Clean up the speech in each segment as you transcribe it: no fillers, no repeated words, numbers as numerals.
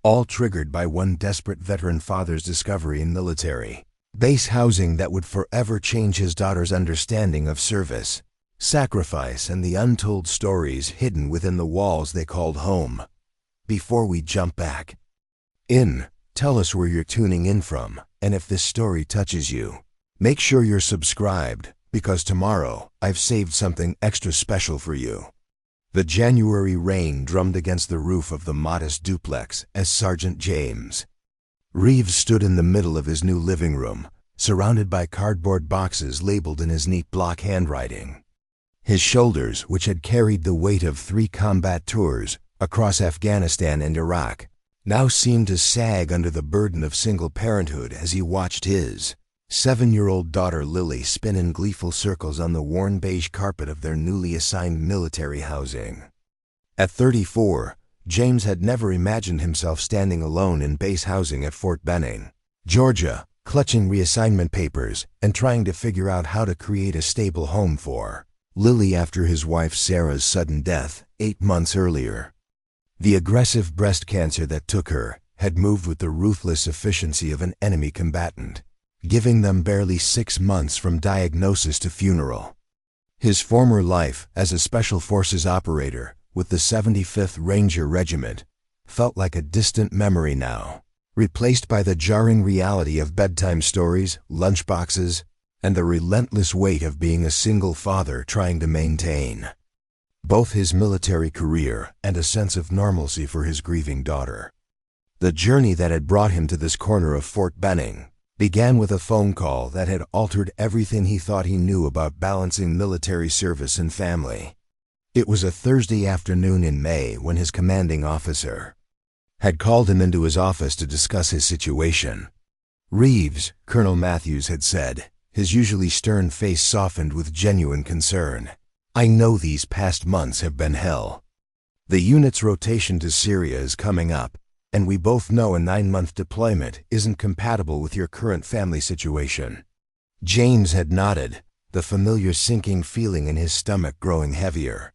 all triggered by one desperate veteran father's discovery in military base housing that would forever change his daughter's understanding of service, sacrifice, and the untold stories hidden within the walls they called home. Before we jump back in, tell us where you're tuning in from, and if this story touches you, make sure you're subscribed, because tomorrow I've saved something extra special for you. The January rain drummed against the roof of the modest duplex as Sergeant James Reeves stood in the middle of his new living room, surrounded by cardboard boxes labeled in his neat block handwriting. His shoulders, which had carried the weight of 3 combat tours across Afghanistan and Iraq, now seemed to sag under the burden of single parenthood as he watched his 7-year-old daughter Lily spin in gleeful circles on the worn beige carpet of their newly assigned military housing. At 34, James had never imagined himself standing alone in base housing at Fort Benning, Georgia, clutching reassignment papers and trying to figure out how to create a stable home for Lily after his wife Sarah's sudden death 8 months earlier. The aggressive breast cancer that took her had moved with the ruthless efficiency of an enemy combatant, giving them barely 6 months from diagnosis to funeral. His former life as a Special Forces operator with the 75th Ranger Regiment felt like a distant memory now, replaced by the jarring reality of bedtime stories, lunchboxes, and the relentless weight of being a single father trying to maintain both his military career and a sense of normalcy for his grieving daughter. The journey that had brought him to this corner of Fort Benning began with a phone call that had altered everything he thought he knew about balancing military service and family. It was a Thursday afternoon in May when his commanding officer had called him into his office to discuss his situation. "Reeves," Colonel Matthews had said, his usually stern face softened with genuine concern, "I know these past months have been hell. The unit's rotation to Syria is coming up, and we both know a 9-month deployment isn't compatible with your current family situation." James had nodded, the familiar sinking feeling in his stomach growing heavier.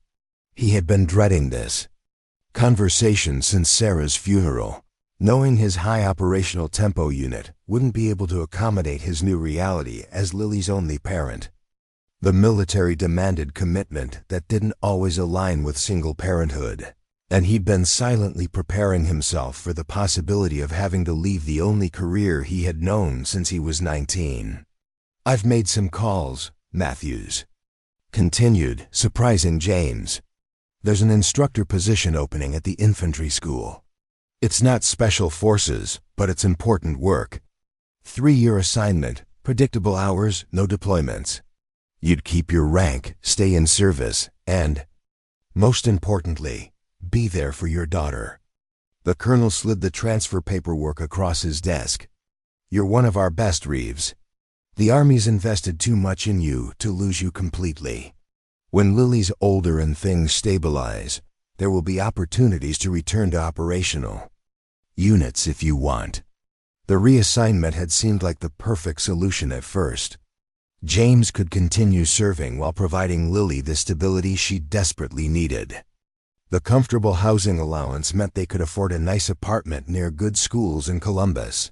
He had been dreading this conversation since Sarah's funeral, knowing his high operational tempo unit wouldn't be able to accommodate his new reality as Lily's only parent. The military demanded commitment that didn't always align with single parenthood, and he'd been silently preparing himself for the possibility of having to leave the only career he had known since he was 19. "I've made some calls," Matthews continued, surprising James. "There's an instructor position opening at the infantry school. It's not special forces, but it's important work. 3-year assignment, predictable hours, no deployments. You'd keep your rank, stay in service, and, most importantly, be there for your daughter." The colonel slid the transfer paperwork across his desk. "You're one of our best, Reeves. The Army's invested too much in you to lose you completely. When Lily's older and things stabilize, there will be opportunities to return to operational units if you want." The reassignment had seemed like the perfect solution at first. James could continue serving while providing Lily the stability she desperately needed. The comfortable housing allowance meant they could afford a nice apartment near good schools in Columbus.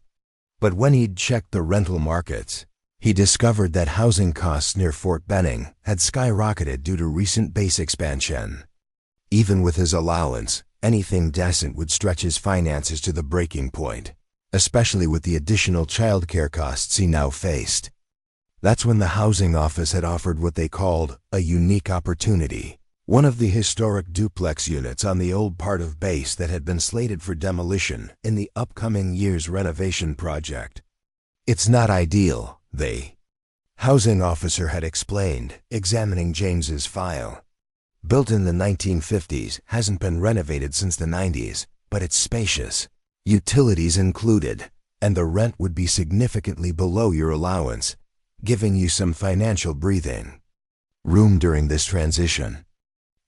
But when he'd checked the rental markets, he discovered that housing costs near Fort Benning had skyrocketed due to recent base expansion. Even with his allowance, anything decent would stretch his finances to the breaking point, especially with the additional childcare costs he now faced. That's when the housing office had offered what they called a unique opportunity, one of the historic duplex units on the old part of base that had been slated for demolition in the upcoming year's renovation project. "It's not ideal," the housing officer had explained, examining James's file. "Built in the 1950s, hasn't been renovated since the 90s, but it's spacious, utilities included, and the rent would be significantly below your allowance, giving you some financial breathing room during this transition."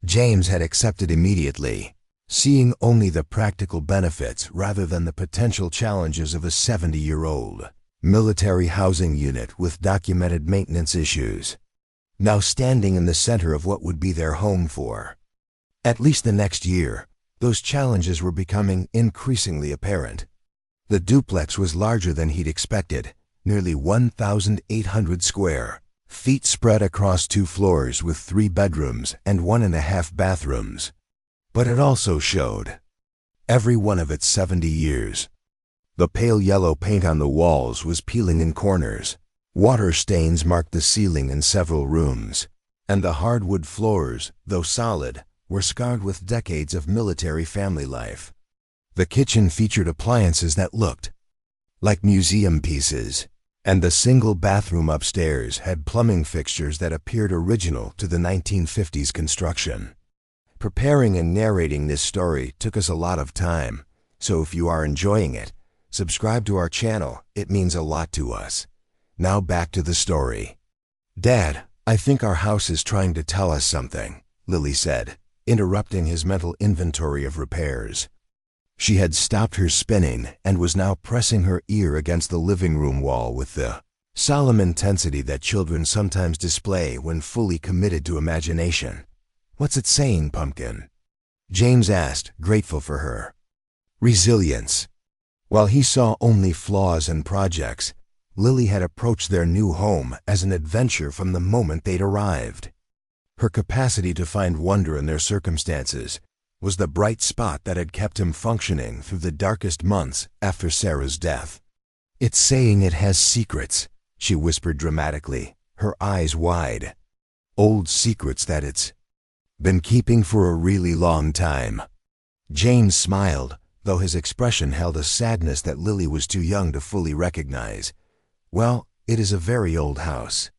James had accepted immediately, seeing only the practical benefits rather than the potential challenges of a 70-year-old military housing unit with documented maintenance issues, now standing in the center of what would be their home for at least the next year, those challenges were becoming increasingly apparent. The duplex was larger than he'd expected, nearly 1,800 square feet spread across 2 floors with 3 bedrooms and 1.5 bathrooms. But it also showed every one of its 70 years. The pale yellow paint on the walls was peeling in corners. Water stains marked the ceiling in several rooms, and the hardwood floors, though solid, were scarred with decades of military family life. The kitchen featured appliances that looked like museum pieces, and the single bathroom upstairs had plumbing fixtures that appeared original to the 1950s construction. Preparing and narrating this story took us a lot of time, so if you are enjoying it, subscribe to our channel. It means a lot to us. Now back to the story. "Dad, I think our house is trying to tell us something," Lily said, interrupting his mental inventory of repairs. She had stopped her spinning and was now pressing her ear against the living room wall with the solemn intensity that children sometimes display when fully committed to imagination. "What's it saying, Pumpkin?" James asked, grateful for her resilience. While he saw only flaws and projects, Lily had approached their new home as an adventure from the moment they'd arrived. Her capacity to find wonder in their circumstances was the bright spot that had kept him functioning through the darkest months after Sarah's death. "It's saying it has secrets," she whispered dramatically, her eyes wide. "Old secrets that it's been keeping for a really long time." James smiled, though his expression held a sadness that Lily was too young to fully recognize. "Well, it is a very old house.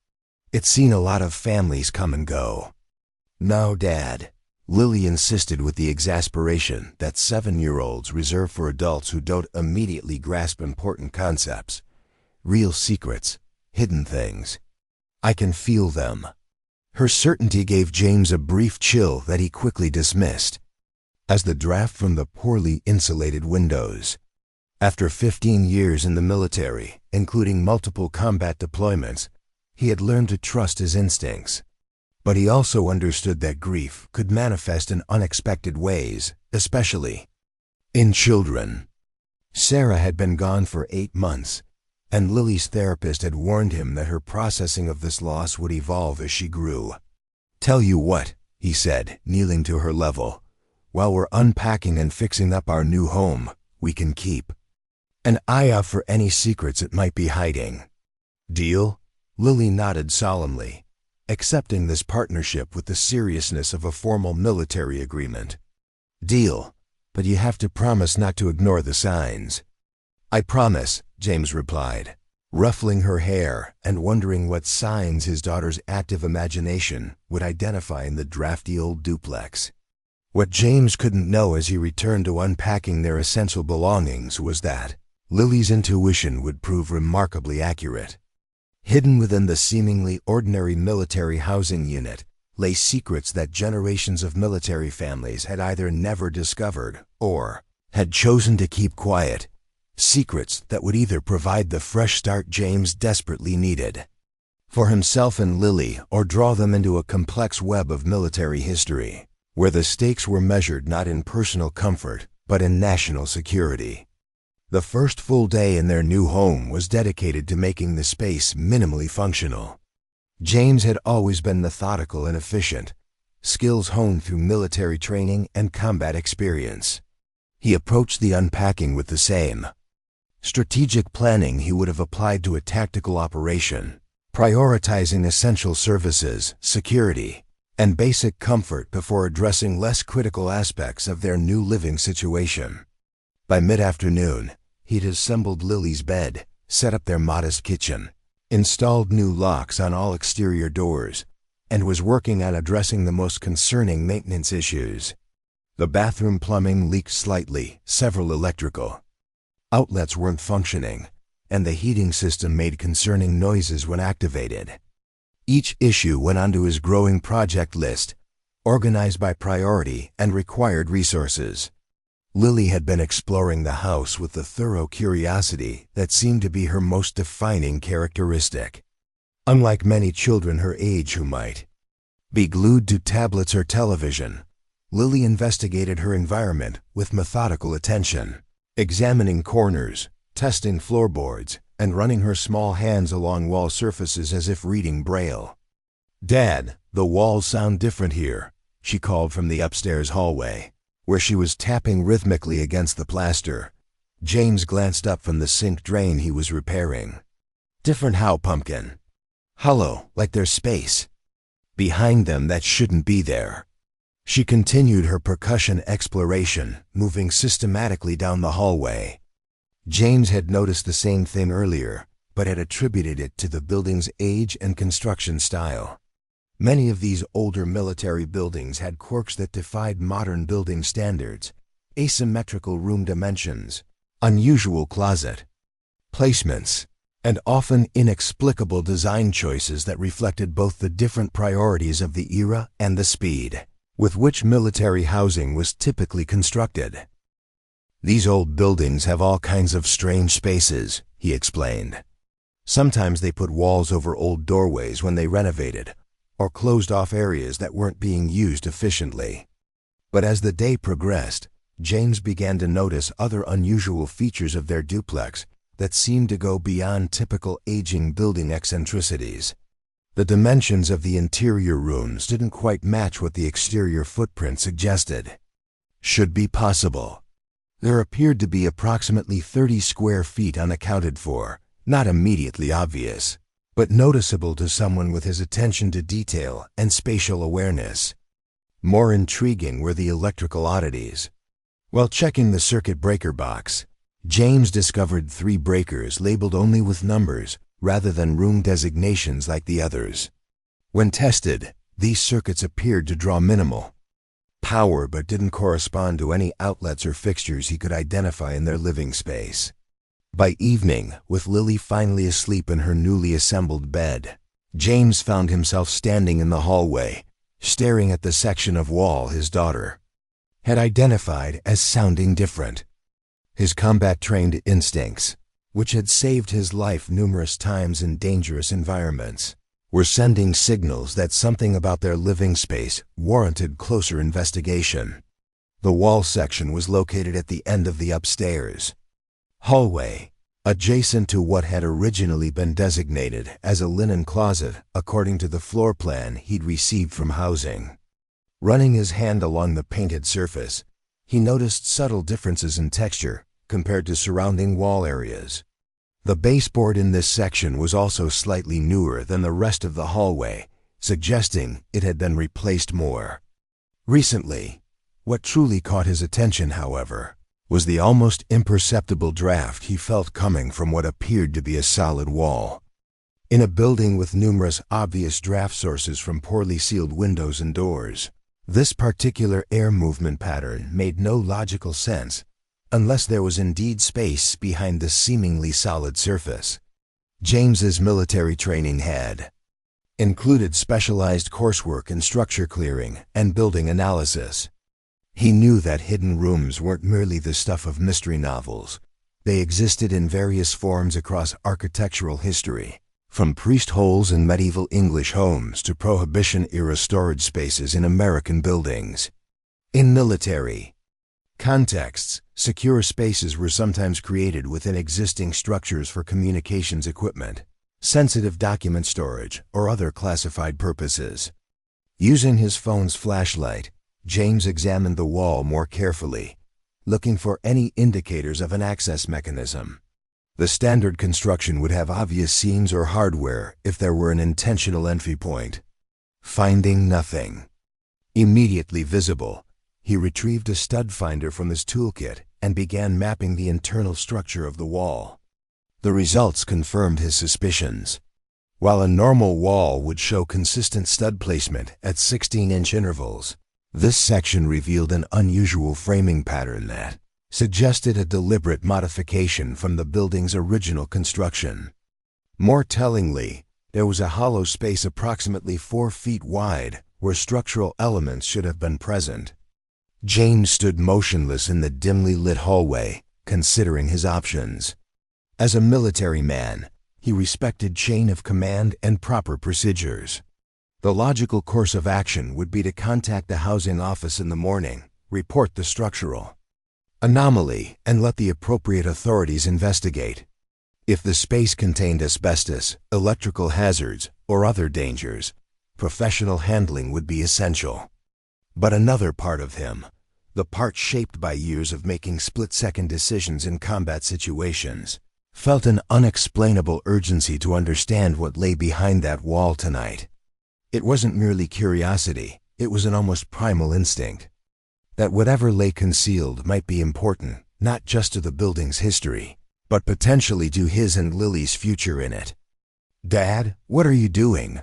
It's seen a lot of families come and go." "No, Dad," Lily insisted with the exasperation that 7-year-olds reserve for adults who don't immediately grasp important concepts. "Real secrets, hidden things. I can feel them." Her certainty gave James a brief chill that he quickly dismissed as the draft from the poorly insulated windows. After 15 years in the military, including multiple combat deployments, he had learned to trust his instincts. But he also understood that grief could manifest in unexpected ways, especially in children. Sarah had been gone for 8 months, and Lily's therapist had warned him that her processing of this loss would evolve as she grew. "Tell you what," he said, kneeling to her level, "while we're unpacking and fixing up our new home, we can keep an eye out for any secrets it might be hiding. Deal?" Lily nodded solemnly, accepting this partnership with the seriousness of a formal military agreement. "Deal, but you have to promise not to ignore the signs." "I promise," James replied, ruffling her hair and wondering what signs his daughter's active imagination would identify in the drafty old duplex. What James couldn't know as he returned to unpacking their essential belongings was that Lily's intuition would prove remarkably accurate. Hidden within the seemingly ordinary military housing unit lay secrets that generations of military families had either never discovered or had chosen to keep quiet. Secrets that would either provide the fresh start James desperately needed for himself and Lily, or draw them into a complex web of military history, where the stakes were measured not in personal comfort, but in national security. The first full day in their new home was dedicated to making the space minimally functional. James had always been methodical and efficient, skills honed through military training and combat experience. He approached the unpacking with the same strategic planning he would have applied to a tactical operation, prioritizing essential services, security, and basic comfort before addressing less critical aspects of their new living situation. By mid-afternoon, he'd assembled Lily's bed, set up their modest kitchen, installed new locks on all exterior doors, and was working on addressing the most concerning maintenance issues. The bathroom plumbing leaked slightly, several electrical outlets weren't functioning, and the heating system made concerning noises when activated. Each issue went onto his growing project list, organized by priority and required resources. Lily had been exploring the house with the thorough curiosity that seemed to be her most defining characteristic. Unlike many children her age who might be glued to tablets or television, Lily investigated her environment with methodical attention, examining corners, testing floorboards, and running her small hands along wall surfaces as if reading Braille. "Dad, the walls sound different here," she called from the upstairs hallway, where she was tapping rhythmically against the plaster. James glanced up from the sink drain he was repairing. "Different how, Pumpkin?" "Hollow, like there's space behind them that shouldn't be there." She continued her percussion exploration, moving systematically down the hallway. James had noticed the same thing earlier, but had attributed it to the building's age and construction style. Many of these older military buildings had quirks that defied modern building standards: asymmetrical room dimensions, unusual closet placements, and often inexplicable design choices that reflected both the different priorities of the era and the speed with which military housing was typically constructed. "These old buildings have all kinds of strange spaces," he explained. "Sometimes they put walls over old doorways when they renovated, or closed off areas that weren't being used efficiently." But as the day progressed, James began to notice other unusual features of their duplex that seemed to go beyond typical aging building eccentricities. The dimensions of the interior rooms didn't quite match what the exterior footprint suggested. Should be possible. There appeared to be approximately 30 square feet unaccounted for, not immediately obvious, but noticeable to someone with his attention to detail and spatial awareness. More intriguing were the electrical oddities. While checking the circuit breaker box, James discovered 3 breakers labeled only with numbers rather than room designations like the others. When tested, these circuits appeared to draw minimal power but didn't correspond to any outlets or fixtures he could identify in their living space. By evening, with Lily finally asleep in her newly assembled bed, James found himself standing in the hallway, staring at the section of wall his daughter had identified as sounding different. His combat-trained instincts, which had saved his life numerous times in dangerous environments, were sending signals that something about their living space warranted closer investigation. The wall section was located at the end of the upstairs hallway, adjacent to what had originally been designated as a linen closet according to the floor plan he'd received from housing. Running his hand along the painted surface, he noticed subtle differences in texture compared to surrounding wall areas. The baseboard in this section was also slightly newer than the rest of the hallway, suggesting it had been replaced more recently. What truly caught his attention, however, was the almost imperceptible draft he felt coming from what appeared to be a solid wall. In a building with numerous obvious draft sources from poorly sealed windows and doors, this particular air movement pattern made no logical sense unless there was indeed space behind the seemingly solid surface. James's military training had included specialized coursework in structure clearing and building analysis. He knew that hidden rooms weren't merely the stuff of mystery novels. They existed in various forms across architectural history, from priest holes in medieval English homes to Prohibition-era storage spaces in American buildings. In military contexts, secure spaces were sometimes created within existing structures for communications equipment, sensitive document storage, or other classified purposes. Using his phone's flashlight, James examined the wall more carefully, looking for any indicators of an access mechanism. The standard construction would have obvious seams or hardware if there were an intentional entry point. Finding nothing immediately visible, he retrieved a stud finder from his toolkit and began mapping the internal structure of the wall. The results confirmed his suspicions. While a normal wall would show consistent stud placement at 16-inch intervals, this section revealed an unusual framing pattern that suggested a deliberate modification from the building's original construction. More tellingly, there was a hollow space approximately 4 feet wide where structural elements should have been present. James stood motionless in the dimly lit hallway, considering his options. As a military man, he respected chain of command and proper procedures. The logical course of action would be to contact the housing office in the morning, report the structural anomaly, and let the appropriate authorities investigate. If the space contained asbestos, electrical hazards, or other dangers, professional handling would be essential. But another part of him, the part shaped by years of making split-second decisions in combat situations, felt an unexplainable urgency to understand what lay behind that wall tonight. It wasn't merely curiosity, it was an almost primal instinct. That whatever lay concealed might be important, not just to the building's history, but potentially to his and Lily's future in it. "Dad, what are you doing?"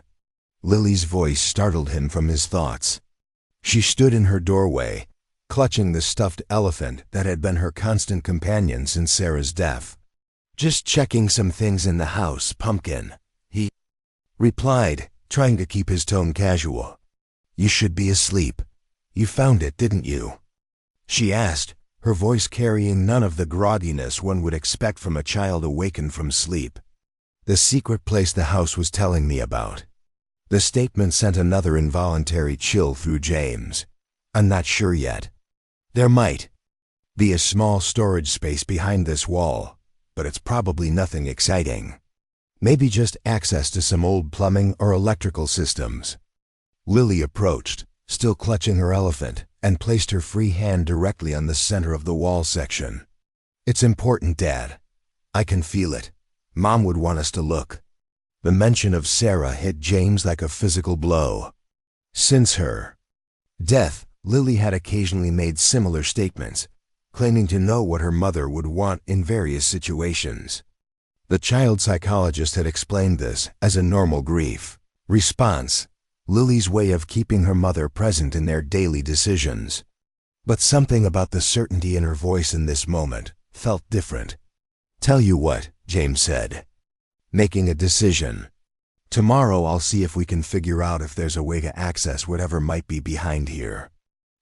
Lily's voice startled him from his thoughts. She stood in her doorway, clutching the stuffed elephant that had been her constant companion since Sarah's death. "Just checking some things in the house, Pumpkin," he replied, trying to keep his tone casual. "You should be asleep. You found it, didn't you?" she asked, her voice carrying none of the grogginess one would expect from a child awakened from sleep. "The secret place the house was telling me about." The statement sent another involuntary chill through James. "I'm not sure yet. There might be a small storage space behind this wall, but it's probably nothing exciting. Maybe just access to some old plumbing or electrical systems." Lily approached, still clutching her elephant, and placed her free hand directly on the center of the wall section. "It's important, Dad. I can feel it. Mom would want us to look." The mention of Sarah hit James like a physical blow. Since her death, Lily had occasionally made similar statements, claiming to know what her mother would want in various situations. The child psychologist had explained this as a normal grief response, Lily's way of keeping her mother present in their daily decisions. But something about the certainty in her voice in this moment felt different. "Tell you what," James said, making a decision. "Tomorrow I'll see if we can figure out if there's a way to access whatever might be behind here.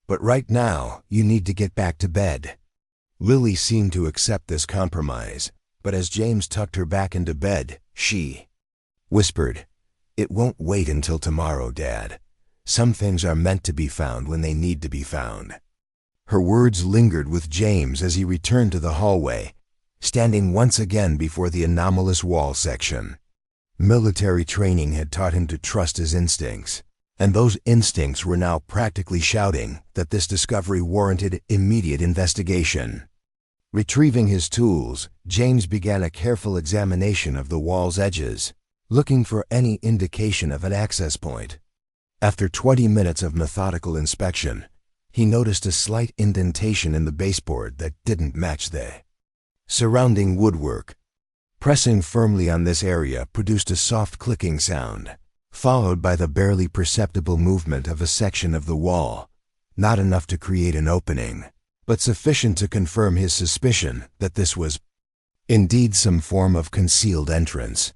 But right now, you need to get back to bed." Lily seemed to accept this compromise, but as James tucked her back into bed, she whispered, "It won't wait until tomorrow, Dad. Some things are meant to be found when they need to be found." Her words lingered with James as he returned to the hallway, standing once again before the anomalous wall section. Military training had taught him to trust his instincts, and those instincts were now practically shouting that this discovery warranted immediate investigation. Retrieving his tools, James began a careful examination of the wall's edges, looking for any indication of an access point. After 20 minutes of methodical inspection, he noticed a slight indentation in the baseboard that didn't match the surrounding woodwork. Pressing firmly on this area produced a soft clicking sound, followed by the barely perceptible movement of a section of the wall, not enough to create an opening, but sufficient to confirm his suspicion that this was indeed some form of concealed entrance.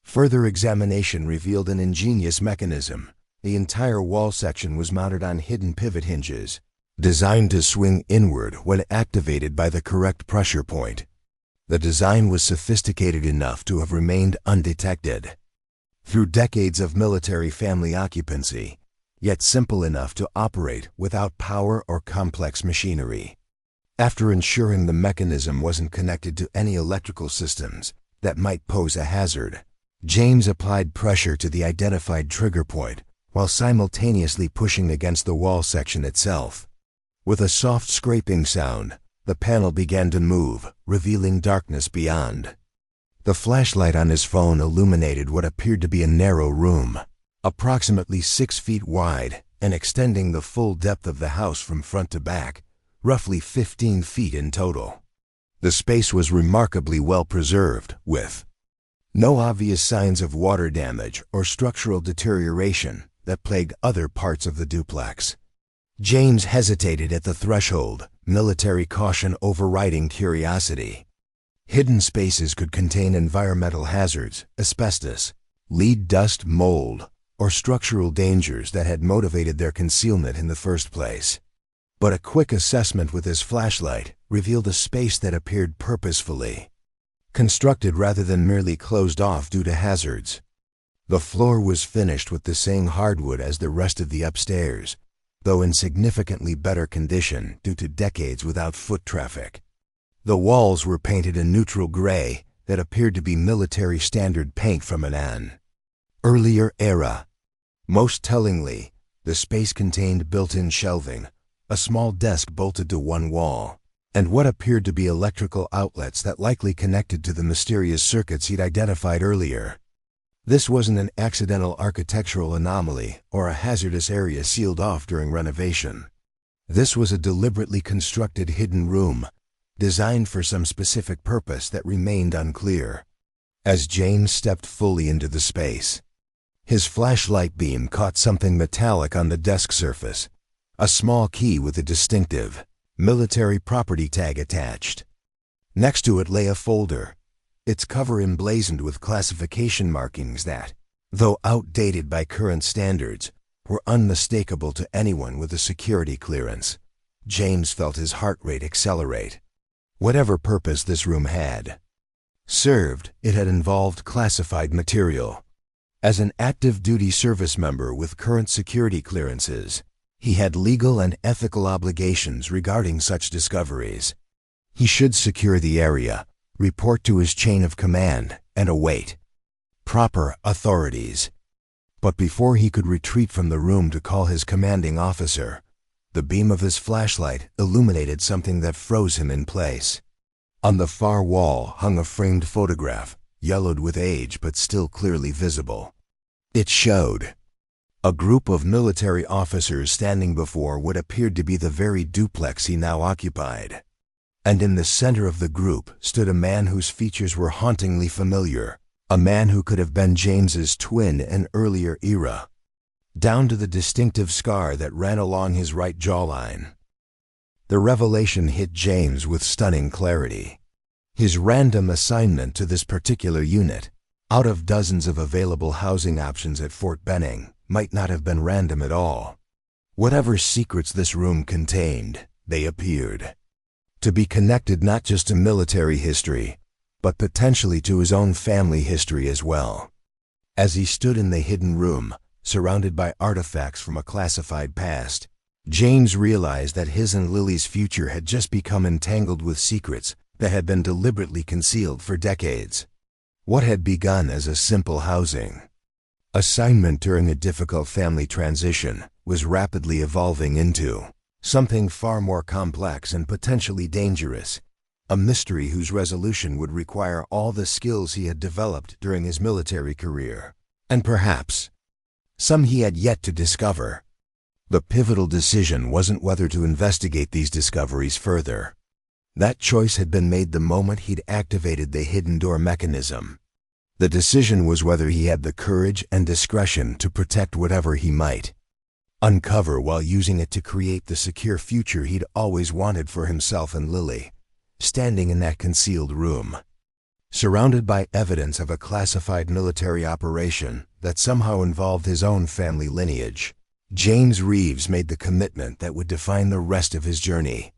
Further examination revealed an ingenious mechanism. The entire wall section was mounted on hidden pivot hinges, designed to swing inward when activated by the correct pressure point. The design was sophisticated enough to have remained undetected through decades of military family occupancy, yet simple enough to operate without power or complex machinery. After ensuring the mechanism wasn't connected to any electrical systems that might pose a hazard, James applied pressure to the identified trigger point while simultaneously pushing against the wall section itself. With a soft scraping sound, the panel began to move, revealing darkness beyond. The flashlight on his phone illuminated what appeared to be a narrow room, approximately 6 feet wide and extending the full depth of the house from front to back, roughly 15 feet in total. The space was remarkably well preserved, with no obvious signs of water damage or structural deterioration that plagued other parts of the duplex. James hesitated at the threshold, military caution overriding curiosity. Hidden spaces could contain environmental hazards, asbestos, lead dust, mold, or structural dangers that had motivated their concealment in the first place. But a quick assessment with his flashlight revealed a space that appeared purposefully constructed rather than merely closed off due to hazards. The floor was finished with the same hardwood as the rest of the upstairs, though in significantly better condition due to decades without foot traffic. The walls were painted a neutral gray that appeared to be military standard paint from an earlier era. Most tellingly, the space contained built-in shelving, a small desk bolted to one wall, and what appeared to be electrical outlets that likely connected to the mysterious circuits he'd identified earlier. This wasn't an accidental architectural anomaly or a hazardous area sealed off during renovation. This was a deliberately constructed hidden room, designed for some specific purpose that remained unclear. As James stepped fully into the space, his flashlight beam caught something metallic on the desk surface, a small key with a distinctive military property tag attached. Next to it lay a folder, its cover emblazoned with classification markings that, though outdated by current standards, were unmistakable to anyone with a security clearance. James felt his heart rate accelerate. Whatever purpose this room had served, it had involved classified material. As an active duty service member with current security clearances, he had legal and ethical obligations regarding such discoveries. He should secure the area, report to his chain of command, and await proper authorities. But before he could retreat from the room to call his commanding officer, the beam of his flashlight illuminated something that froze him in place. On the far wall hung a framed photograph, yellowed with age but still clearly visible. It showed a group of military officers standing before what appeared to be the very duplex he now occupied. And in the center of the group stood a man whose features were hauntingly familiar, a man who could have been James's twin in earlier era, down to the distinctive scar that ran along his right jawline. The revelation hit James with stunning clarity. His random assignment to this particular unit, out of dozens of available housing options at Fort Benning, might not have been random at all. Whatever secrets this room contained, they appeared to be connected not just to military history, but potentially to his own family history as well. As he stood in the hidden room, surrounded by artifacts from a classified past, James realized that his and Lily's future had just become entangled with secrets that had been deliberately concealed for decades. What had begun as a simple housing assignment during a difficult family transition was rapidly evolving into something far more complex and potentially dangerous, a mystery whose resolution would require all the skills he had developed during his military career, and perhaps some he had yet to discover. The pivotal decision wasn't whether to investigate these discoveries further. That choice had been made the moment he'd activated the hidden door mechanism. The decision was whether he had the courage and discretion to protect whatever he might uncover while using it to create the secure future he'd always wanted for himself and Lily. Standing in that concealed room, surrounded by evidence of a classified military operation that somehow involved his own family lineage, James Reeves made the commitment that would define the rest of his journey.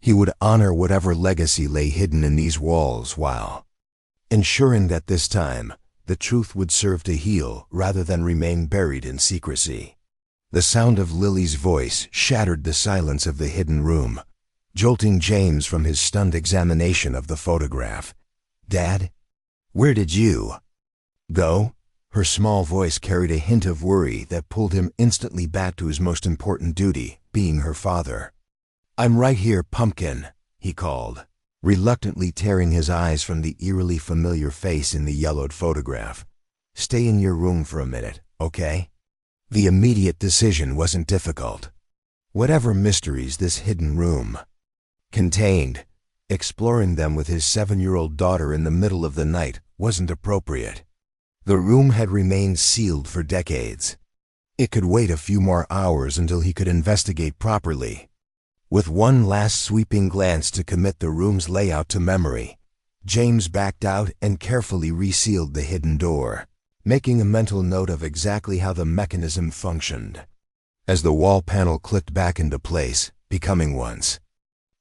He would honor whatever legacy lay hidden in these walls while ensuring that this time, the truth would serve to heal rather than remain buried in secrecy. The sound of Lily's voice shattered the silence of the hidden room, jolting James from his stunned examination of the photograph. "Dad, where did you go?" Her small voice carried a hint of worry that pulled him instantly back to his most important duty, being her father. "I'm right here, Pumpkin," he called, reluctantly tearing his eyes from the eerily familiar face in the yellowed photograph. "Stay in your room for a minute, okay?" The immediate decision wasn't difficult. Whatever mysteries this hidden room contained, exploring them with his 7-year-old daughter in the middle of the night wasn't appropriate. The room had remained sealed for decades. It could wait a few more hours until he could investigate properly. With one last sweeping glance to commit the room's layout to memory, James backed out and carefully resealed the hidden door, making a mental note of exactly how the mechanism functioned. As the wall panel clicked back into place, becoming once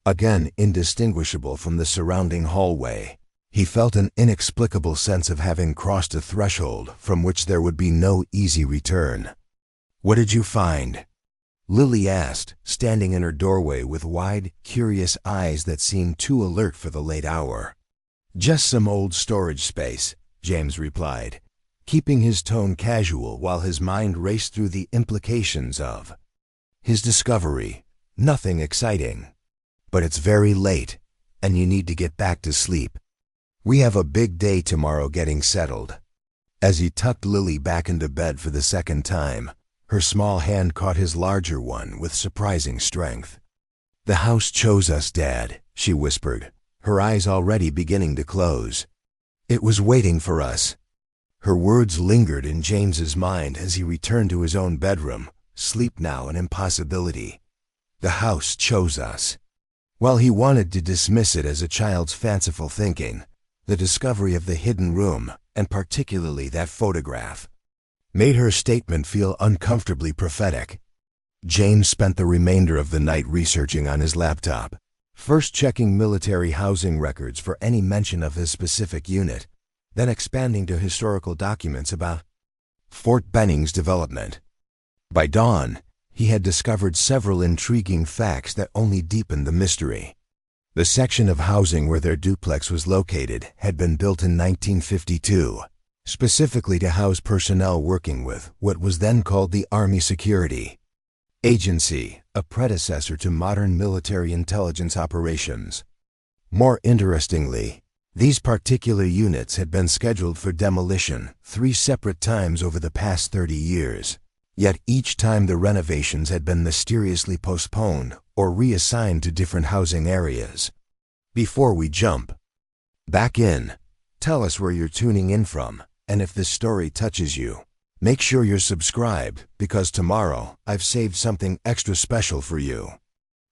again indistinguishable from the surrounding hallway, He felt an inexplicable sense of having crossed a threshold from which there would be no easy return. "What did you find?" Lily asked, standing in her doorway with wide, curious eyes that seemed too alert for the late hour. "Just some old storage space," James replied, keeping his tone casual while his mind raced through the implications of his discovery. "Nothing exciting. But it's very late, and you need to get back to sleep. We have a big day tomorrow getting settled." As he tucked Lily back into bed for the second time, her small hand caught his larger one with surprising strength. "The house chose us, Dad," she whispered, her eyes already beginning to close. "It was waiting for us." Her words lingered in James's mind as he returned to his own bedroom, sleep now an impossibility. The house chose us. While he wanted to dismiss it as a child's fanciful thinking, the discovery of the hidden room, and particularly that photograph, made her statement feel uncomfortably prophetic. James spent the remainder of the night researching on his laptop, first checking military housing records for any mention of his specific unit, then expanding to historical documents about Fort Benning's development. By dawn, he had discovered several intriguing facts that only deepened the mystery. The section of housing where their duplex was located had been built in 1952, specifically to house personnel working with what was then called the Army Security Agency, a predecessor to modern military intelligence operations. More interestingly, these particular units had been scheduled for demolition 3 separate times over the past 30 years, yet each time the renovations had been mysteriously postponed or reassigned to different housing areas. Before we jump back in, tell us where you're tuning in from, and if this story touches you, make sure you're subscribed, because tomorrow I've saved something extra special for you.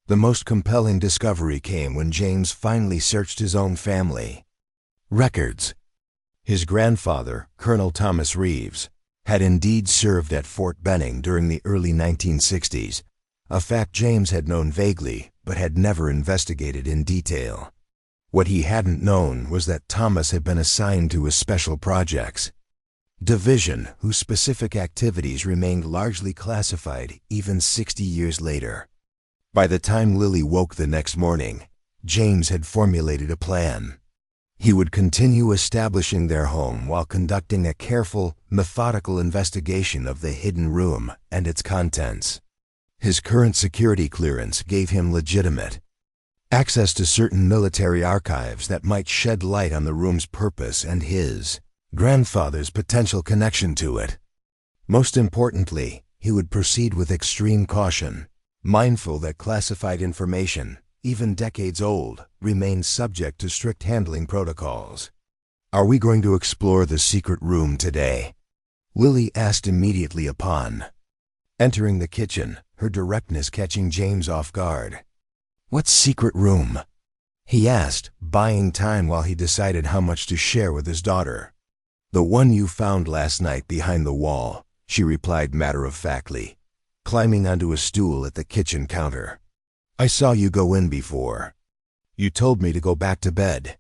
The most compelling discovery came when James finally searched his own family records. His grandfather, Colonel Thomas Reeves, had indeed served at Fort Benning during the early 1960s, a fact James had known vaguely but had never investigated in detail. What he hadn't known was that Thomas had been assigned to a special projects division whose specific activities remained largely classified even 60 years later. By the time Lily woke the next morning, James had formulated a plan. He would continue establishing their home while conducting a careful, methodical investigation of the hidden room and its contents. His current security clearance gave him legitimate access to certain military archives that might shed light on the room's purpose and his grandfather's potential connection to it. Most importantly, he would proceed with extreme caution, mindful that classified information, even decades old, remains subject to strict handling protocols. "Are we going to explore the secret room today?" Lily asked immediately upon entering the kitchen, her directness catching James off guard. "What secret room?" he asked, buying time while he decided how much to share with his daughter. "The one you found last night behind the wall," she replied matter-of-factly, climbing onto a stool at the kitchen counter. "I saw you go in before. You told me to go back to bed."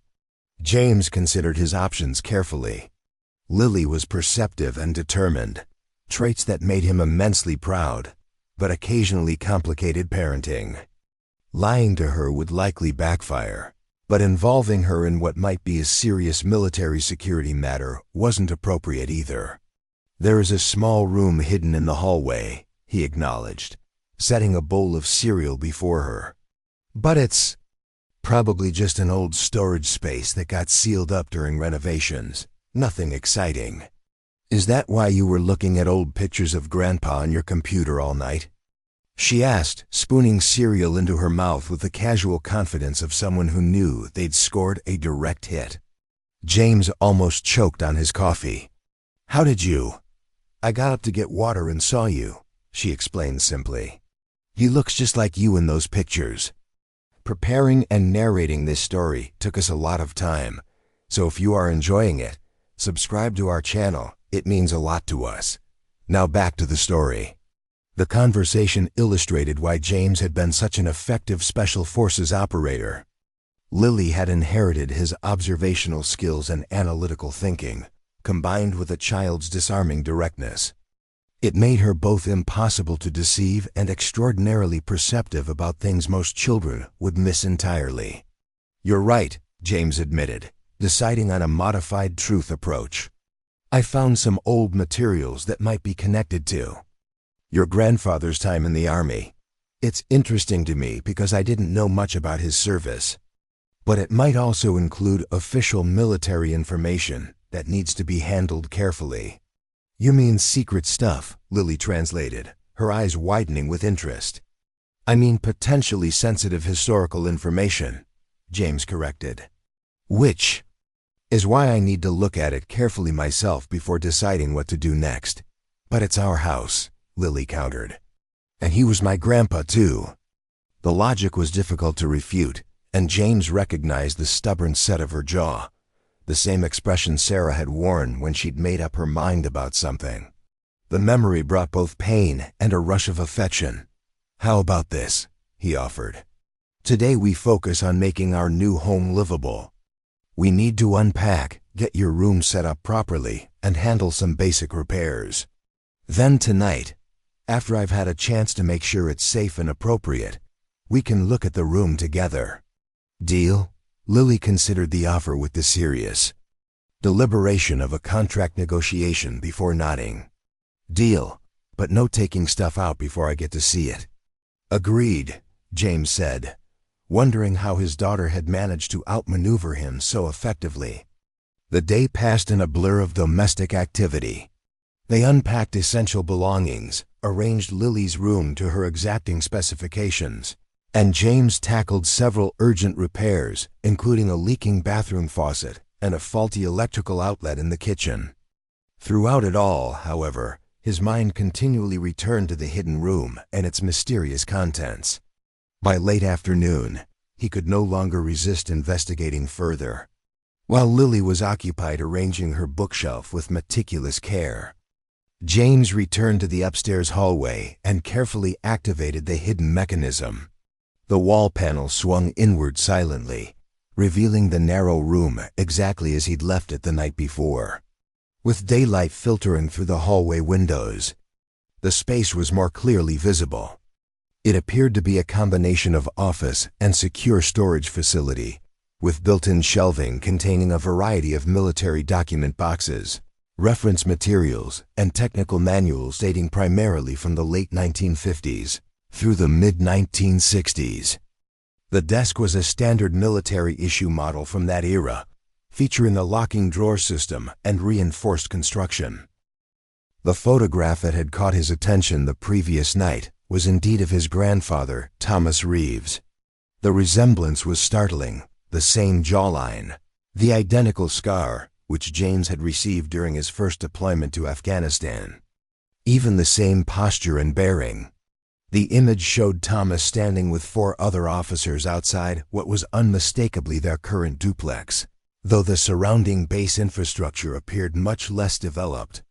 James considered his options carefully. Lily was perceptive and determined, traits that made him immensely proud, but occasionally complicated parenting. Lying to her would likely backfire, but involving her in what might be a serious military security matter wasn't appropriate either. "There is a small room hidden in the hallway," he acknowledged, setting a bowl of cereal before her. "But it's probably just an old storage space that got sealed up during renovations. Nothing exciting." "Is that why you were looking at old pictures of Grandpa on your computer all night?" she asked, spooning cereal into her mouth with the casual confidence of someone who knew they'd scored a direct hit. James almost choked on his coffee. "How did you?" "I got up to get water and saw you," she explained simply. "He looks just like you in those pictures." Preparing and narrating this story took us a lot of time, so if you are enjoying it, subscribe to our channel. It means a lot to us. Now back to the story. The conversation illustrated why James had been such an effective Special Forces operator. Lily had inherited his observational skills and analytical thinking, combined with a child's disarming directness. It made her both impossible to deceive and extraordinarily perceptive about things most children would miss entirely. "You're right," James admitted, deciding on a modified truth approach. "I found some old materials that might be connected to your grandfather's time in the Army. It's interesting to me because I didn't know much about his service. But it might also include official military information that needs to be handled carefully." "You mean secret stuff," Lily translated, her eyes widening with interest. "I mean potentially sensitive historical information," James corrected. "Which is why I need to look at it carefully myself before deciding what to do next." "But it's our house," Lily countered. "And he was my grandpa, too." The logic was difficult to refute, and James recognized the stubborn set of her jaw, the same expression Sarah had worn when she'd made up her mind about something. The memory brought both pain and a rush of affection. "How about this?" he offered. "Today we focus on making our new home livable. We need to unpack, get your room set up properly, and handle some basic repairs. Then tonight, after I've had a chance to make sure it's safe and appropriate, we can look at the room together. Deal?" Lily considered the offer with the serious deliberation of a contract negotiation before nodding. "Deal, but no taking stuff out before I get to see it." "Agreed," James said, wondering how his daughter had managed to outmaneuver him so effectively. The day passed in a blur of domestic activity. They unpacked essential belongings, arranged Lily's room to her exacting specifications, and James tackled several urgent repairs, including a leaking bathroom faucet and a faulty electrical outlet in the kitchen. Throughout it all, however, his mind continually returned to the hidden room and its mysterious contents. By late afternoon, he could no longer resist investigating further, while Lily was occupied arranging her bookshelf with meticulous care. James returned to the upstairs hallway and carefully activated the hidden mechanism. The wall panel swung inward silently, revealing the narrow room exactly as he'd left it the night before. With daylight filtering through the hallway windows, the space was more clearly visible. It appeared to be a combination of office and secure storage facility, with built-in shelving containing a variety of military document boxes, reference materials, and technical manuals dating primarily from the late 1950s. Through the mid-1960s. The desk was a standard military-issue model from that era, featuring a locking drawer system and reinforced construction. The photograph that had caught his attention the previous night was indeed of his grandfather, Thomas Reeves. The resemblance was startling, the same jawline, the identical scar which James had received during his first deployment to Afghanistan. Even the same posture and bearing. The image showed Thomas standing with 4 other officers outside what was unmistakably their current duplex, though the surrounding base infrastructure appeared much less developed.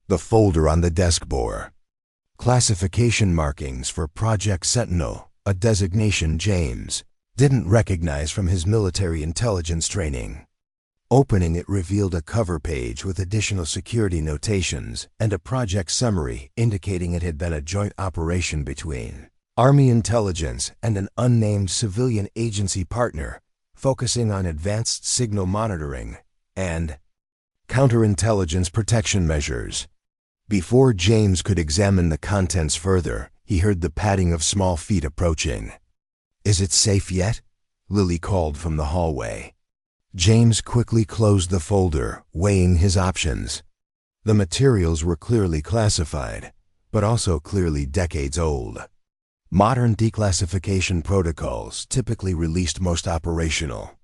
The folder on the desk bore classification markings for Project Sentinel, a designation James didn't recognize from his military intelligence training. Opening it revealed a cover page with additional security notations and a project summary indicating it had been a joint operation between Army intelligence and an unnamed civilian agency partner, focusing on advanced signal monitoring and counterintelligence protection measures. Before James could examine the contents further, he heard the padding of small feet approaching. "Is it safe yet?" Lily called from the hallway. James quickly closed the folder, weighing his options. The materials were clearly classified, but also clearly decades old. Modern declassification protocols typically released most operational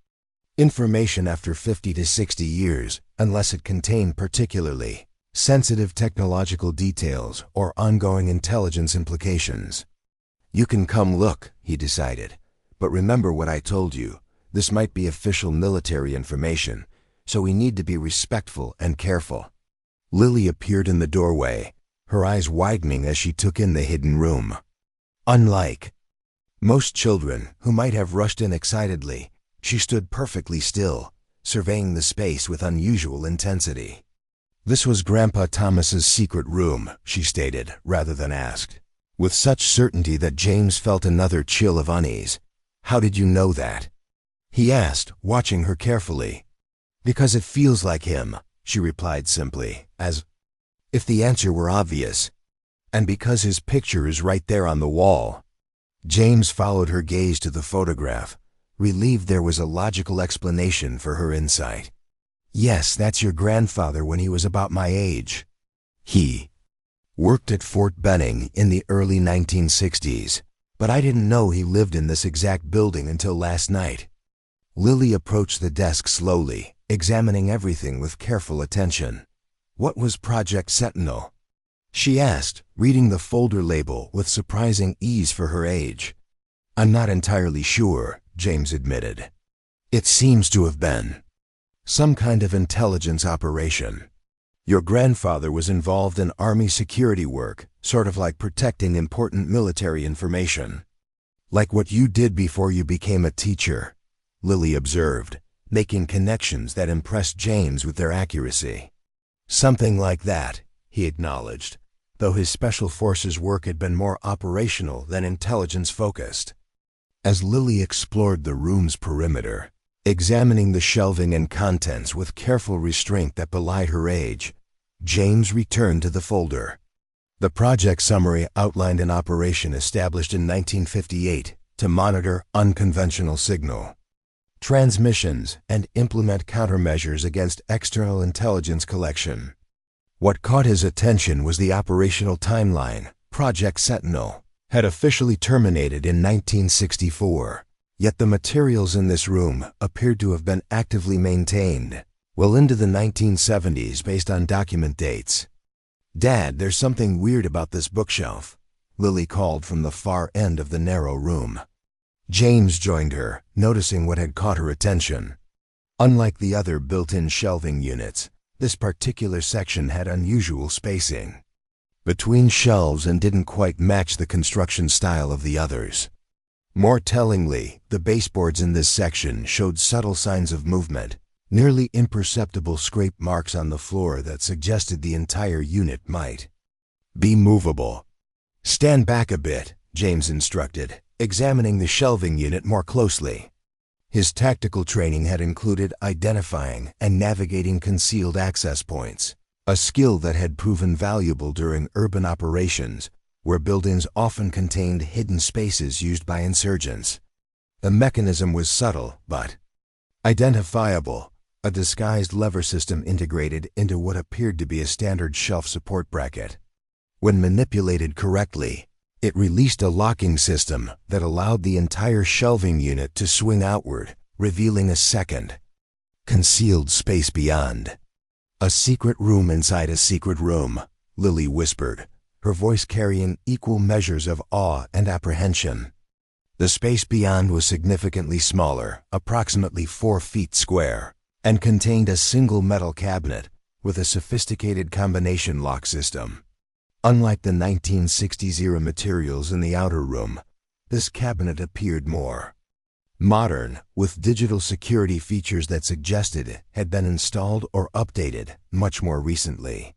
information after 50 to 60 years, unless it contained particularly sensitive technological details or ongoing intelligence implications. "You can come look," he decided, "but remember what I told you. This might be official military information, so we need to be respectful and careful." Lily appeared in the doorway, her eyes widening as she took in the hidden room. Unlike most children who might have rushed in excitedly, She stood perfectly still, surveying the space with unusual intensity. "This was Grandpa Thomas's secret room," she stated, rather than asked, with such certainty that James felt another chill of unease. "How did you know that?" he asked, watching her carefully. "Because it feels like him," she replied simply, as if the answer were obvious. "And because his picture is right there on the wall." James followed her gaze to the photograph, relieved there was a logical explanation for her insight. "Yes, that's your grandfather when he was about my age. He worked at Fort Benning in the early 1960s, but I didn't know he lived in this exact building until last night." Lily approached the desk slowly, examining everything with careful attention. "What was Project Sentinel?" she asked, reading the folder label with surprising ease for her age. "I'm not entirely sure," James admitted. "It seems to have been some kind of intelligence operation. Your grandfather was involved in Army security work, sort of like protecting important military information. Like what you did before you became a teacher," Lily observed, making connections that impressed James with their accuracy. "Something like that," he acknowledged, though his special forces work had been more operational than intelligence-focused. As Lily explored the room's perimeter, examining the shelving and contents with careful restraint that belied her age, James returned to the folder. The project summary outlined an operation established in 1958 to monitor unconventional signal transmissions and implement countermeasures against external intelligence collection. What caught his attention was the operational timeline. Project Sentinel had officially terminated in 1964, yet the materials in this room appeared to have been actively maintained well into the 1970s based on document dates. "Dad, there's something weird about this bookshelf," Lily called from the far end of the narrow room. James joined her, noticing what had caught her attention. Unlike the other built-in shelving units, this particular section had unusual spacing between shelves and didn't quite match the construction style of the others. More tellingly, the baseboards in this section showed subtle signs of movement, nearly imperceptible scrape marks on the floor that suggested the entire unit might be movable. "Stand back a bit," James instructed, examining the shelving unit more closely. His tactical training had included identifying and navigating concealed access points, a skill that had proven valuable during urban operations, where buildings often contained hidden spaces used by insurgents. The mechanism was subtle, but identifiable, a disguised lever system integrated into what appeared to be a standard shelf support bracket. When manipulated correctly, it released a locking system that allowed the entire shelving unit to swing outward, revealing a second, concealed space beyond. "A secret room inside a secret room," Lily whispered, her voice carrying equal measures of awe and apprehension. The space beyond was significantly smaller, approximately 4 feet square, and contained a single metal cabinet with a sophisticated combination lock system. Unlike the 1960s-era materials in the outer room, this cabinet appeared more modern, with digital security features that suggested it had been installed or updated much more recently.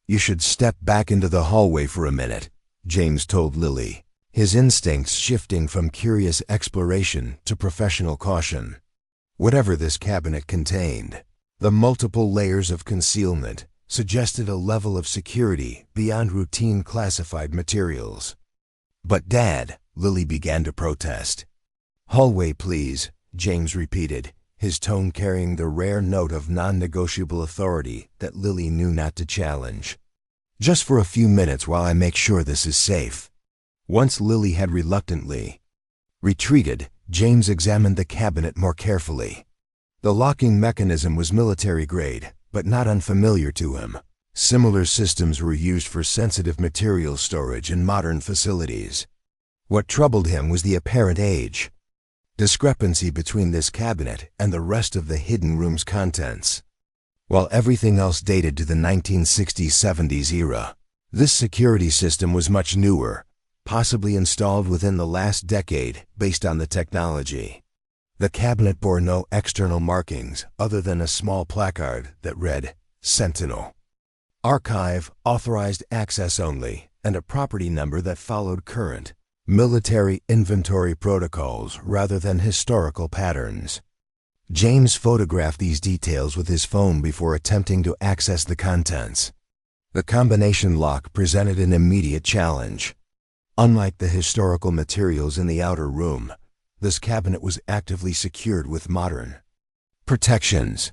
"You should step back into the hallway for a minute," James told Lily, his instincts shifting from curious exploration to professional caution. Whatever this cabinet contained, the multiple layers of concealment suggested a level of security beyond routine classified materials. "But Dad," Lily began to protest. "Hallway, please," James repeated, his tone carrying the rare note of non-negotiable authority that Lily knew not to challenge. "Just for a few minutes while I make sure this is safe." Once Lily had reluctantly retreated, James examined the cabinet more carefully. The locking mechanism was military-grade, but not unfamiliar to him. Similar systems were used for sensitive material storage in modern facilities. What troubled him was the apparent age discrepancy between this cabinet and the rest of the hidden room's contents. While everything else dated to the 1960s-70s era, this security system was much newer, possibly installed within the last decade based on the technology. The cabinet bore no external markings other than a small placard that read, Sentinel. Archive, authorized access only, and a property number that followed current military inventory protocols rather than historical patterns. James photographed these details with his phone before attempting to access the contents. The combination lock presented an immediate challenge. Unlike the historical materials in the outer room, this cabinet was actively secured with modern protections.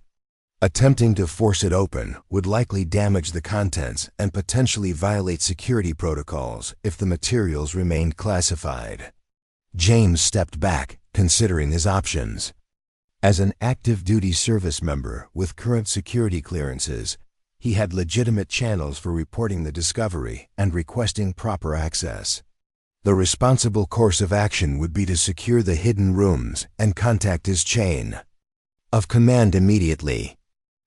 Attempting to force it open would likely damage the contents and potentially violate security protocols if the materials remained classified. James stepped back, considering his options. As an active duty service member with current security clearances, he had legitimate channels for reporting the discovery and requesting proper access. The responsible course of action would be to secure the hidden rooms and contact his chain of command immediately.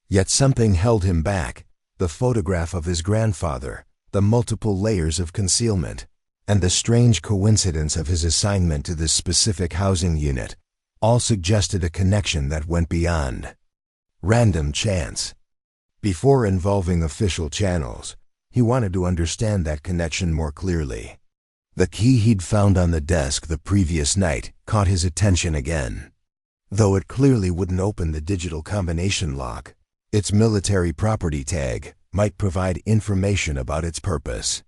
Yet something held him back: the photograph of his grandfather, the multiple layers of concealment, and the strange coincidence of his assignment to this specific housing unit all suggested a connection that went beyond random chance. Before involving official channels, he wanted to understand that connection more clearly. The key he'd found on the desk the previous night caught his attention again. Though it clearly wouldn't open the digital combination lock, its military property tag might provide information about its purpose.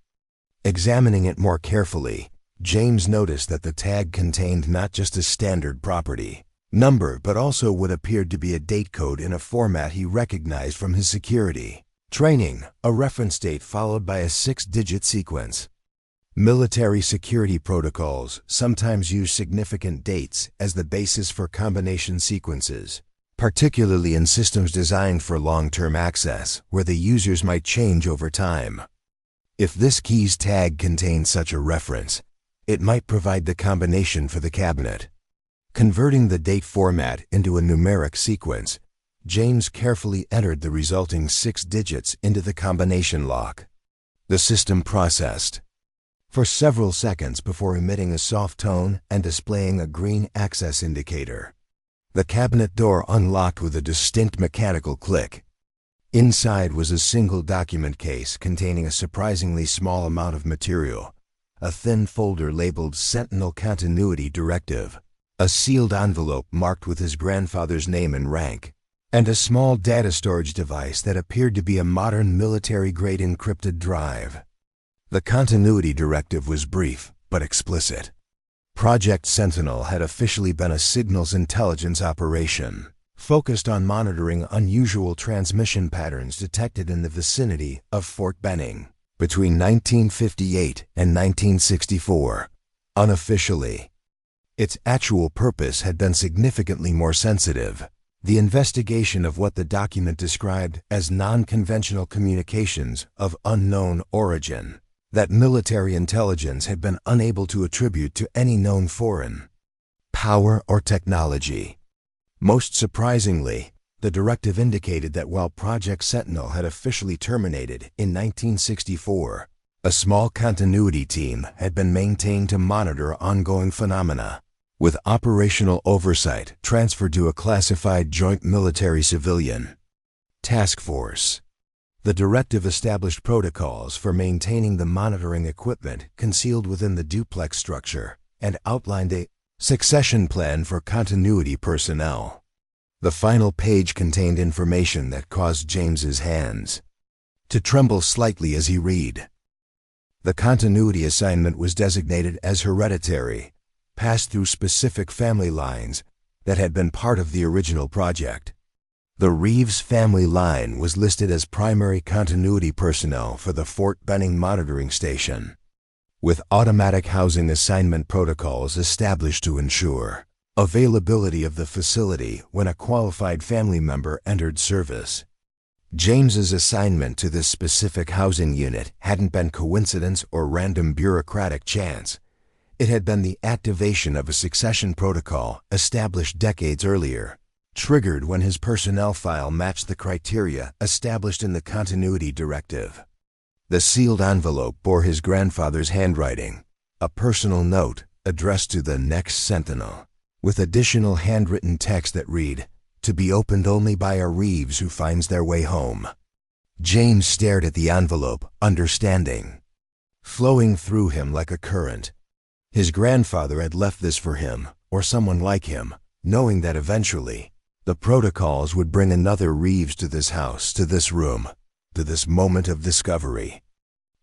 Examining it more carefully, James noticed that the tag contained not just a standard property number but also what appeared to be a date code in a format he recognized from his security training, a reference date followed by a 6-digit sequence. Military security protocols sometimes use significant dates as the basis for combination sequences, particularly in systems designed for long-term access, where the users might change over time. If this key's tag contained such a reference, it might provide the combination for the cabinet. Converting the date format into a numeric sequence, James carefully entered the resulting 6 digits into the combination lock. The system processed for several seconds before emitting a soft tone and displaying a green access indicator. The cabinet door unlocked with a distinct mechanical click. Inside was a single document case containing a surprisingly small amount of material, a thin folder labeled Sentinel Continuity Directive, a sealed envelope marked with his grandfather's name and rank, and a small data storage device that appeared to be a modern military-grade encrypted drive. The continuity directive was brief but explicit. Project Sentinel had officially been a signals intelligence operation, focused on monitoring unusual transmission patterns detected in the vicinity of Fort Benning between 1958 and 1964. Unofficially, its actual purpose had been significantly more sensitive: the investigation of what the document described as non-conventional communications of unknown origin that military intelligence had been unable to attribute to any known foreign power or technology. Most surprisingly, the directive indicated that while Project Sentinel had officially terminated in 1964, a small continuity team had been maintained to monitor ongoing phenomena, with operational oversight transferred to a classified joint military-civilian task force. The directive established protocols for maintaining the monitoring equipment concealed within the duplex structure and outlined a succession plan for continuity personnel. The final page contained information that caused James's hands to tremble slightly as he read. The continuity assignment was designated as hereditary, passed through specific family lines that had been part of the original project. The Reeves family line was listed as primary continuity personnel for the Fort Benning monitoring station, with automatic housing assignment protocols established to ensure availability of the facility when a qualified family member entered service. James's assignment to this specific housing unit hadn't been coincidence or random bureaucratic chance. It had been the activation of a succession protocol established decades earlier, triggered when his personnel file matched the criteria established in the continuity directive. The sealed envelope bore his grandfather's handwriting, a personal note addressed to the next Sentinel. with additional handwritten text that read, "To be opened only by a Reeves who finds their way home." James stared at the envelope, understanding flowing through him like a current. His grandfather had left this for him, or someone like him, knowing that eventually the protocols would bring another Reeves to this house, to this room, to this moment of discovery.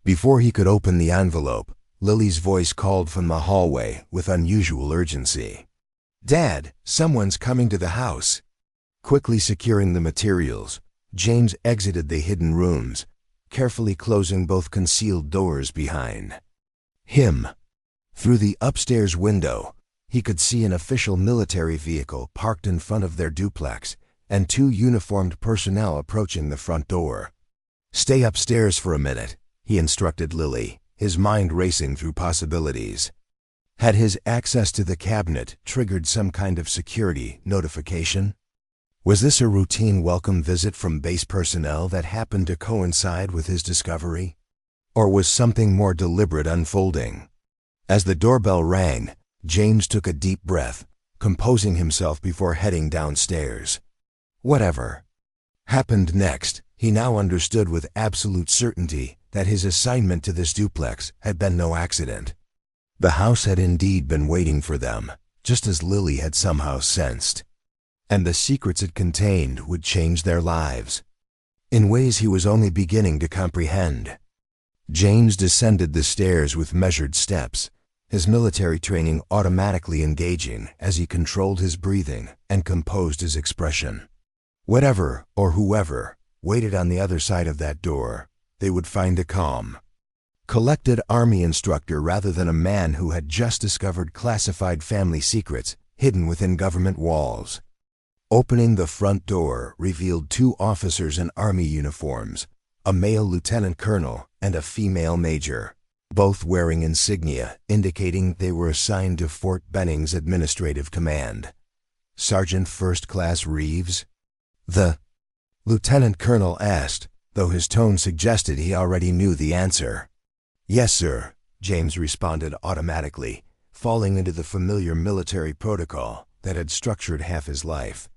Before he could open the envelope, Lily's voice called from the hallway with unusual urgency. "Dad, someone's coming to the house." Quickly securing the materials, James exited the hidden rooms, carefully closing both concealed doors behind him. Through the upstairs window, he could see an official military vehicle parked in front of their duplex and two uniformed personnel approaching the front door. "Stay upstairs for a minute," he instructed Lily, his mind racing through possibilities. Had his access to the cabinet triggered some kind of security notification? Was this a routine welcome visit from base personnel that happened to coincide with his discovery? Or was something more deliberate unfolding? As the doorbell rang, James took a deep breath, composing himself before heading downstairs. Whatever happened next, he now understood with absolute certainty that his assignment to this duplex had been no accident. The house had indeed been waiting for them, just as Lily had somehow sensed. And the secrets it contained would change their lives, in ways he was only beginning to comprehend. James descended the stairs with measured steps, his military training automatically engaging as he controlled his breathing and composed his expression. Whatever or whoever waited on the other side of that door, they would find a calm, collected army instructor rather than a man who had just discovered classified family secrets hidden within government walls. Opening the front door revealed two officers in army uniforms, a male lieutenant colonel and a female major, both wearing insignia indicating they were assigned to Fort Benning's administrative command. "Sergeant First Class Reeves?" the lieutenant colonel asked, though his tone suggested he already knew the answer. "Yes, sir," James responded automatically, falling into the familiar military protocol that had structured half his life.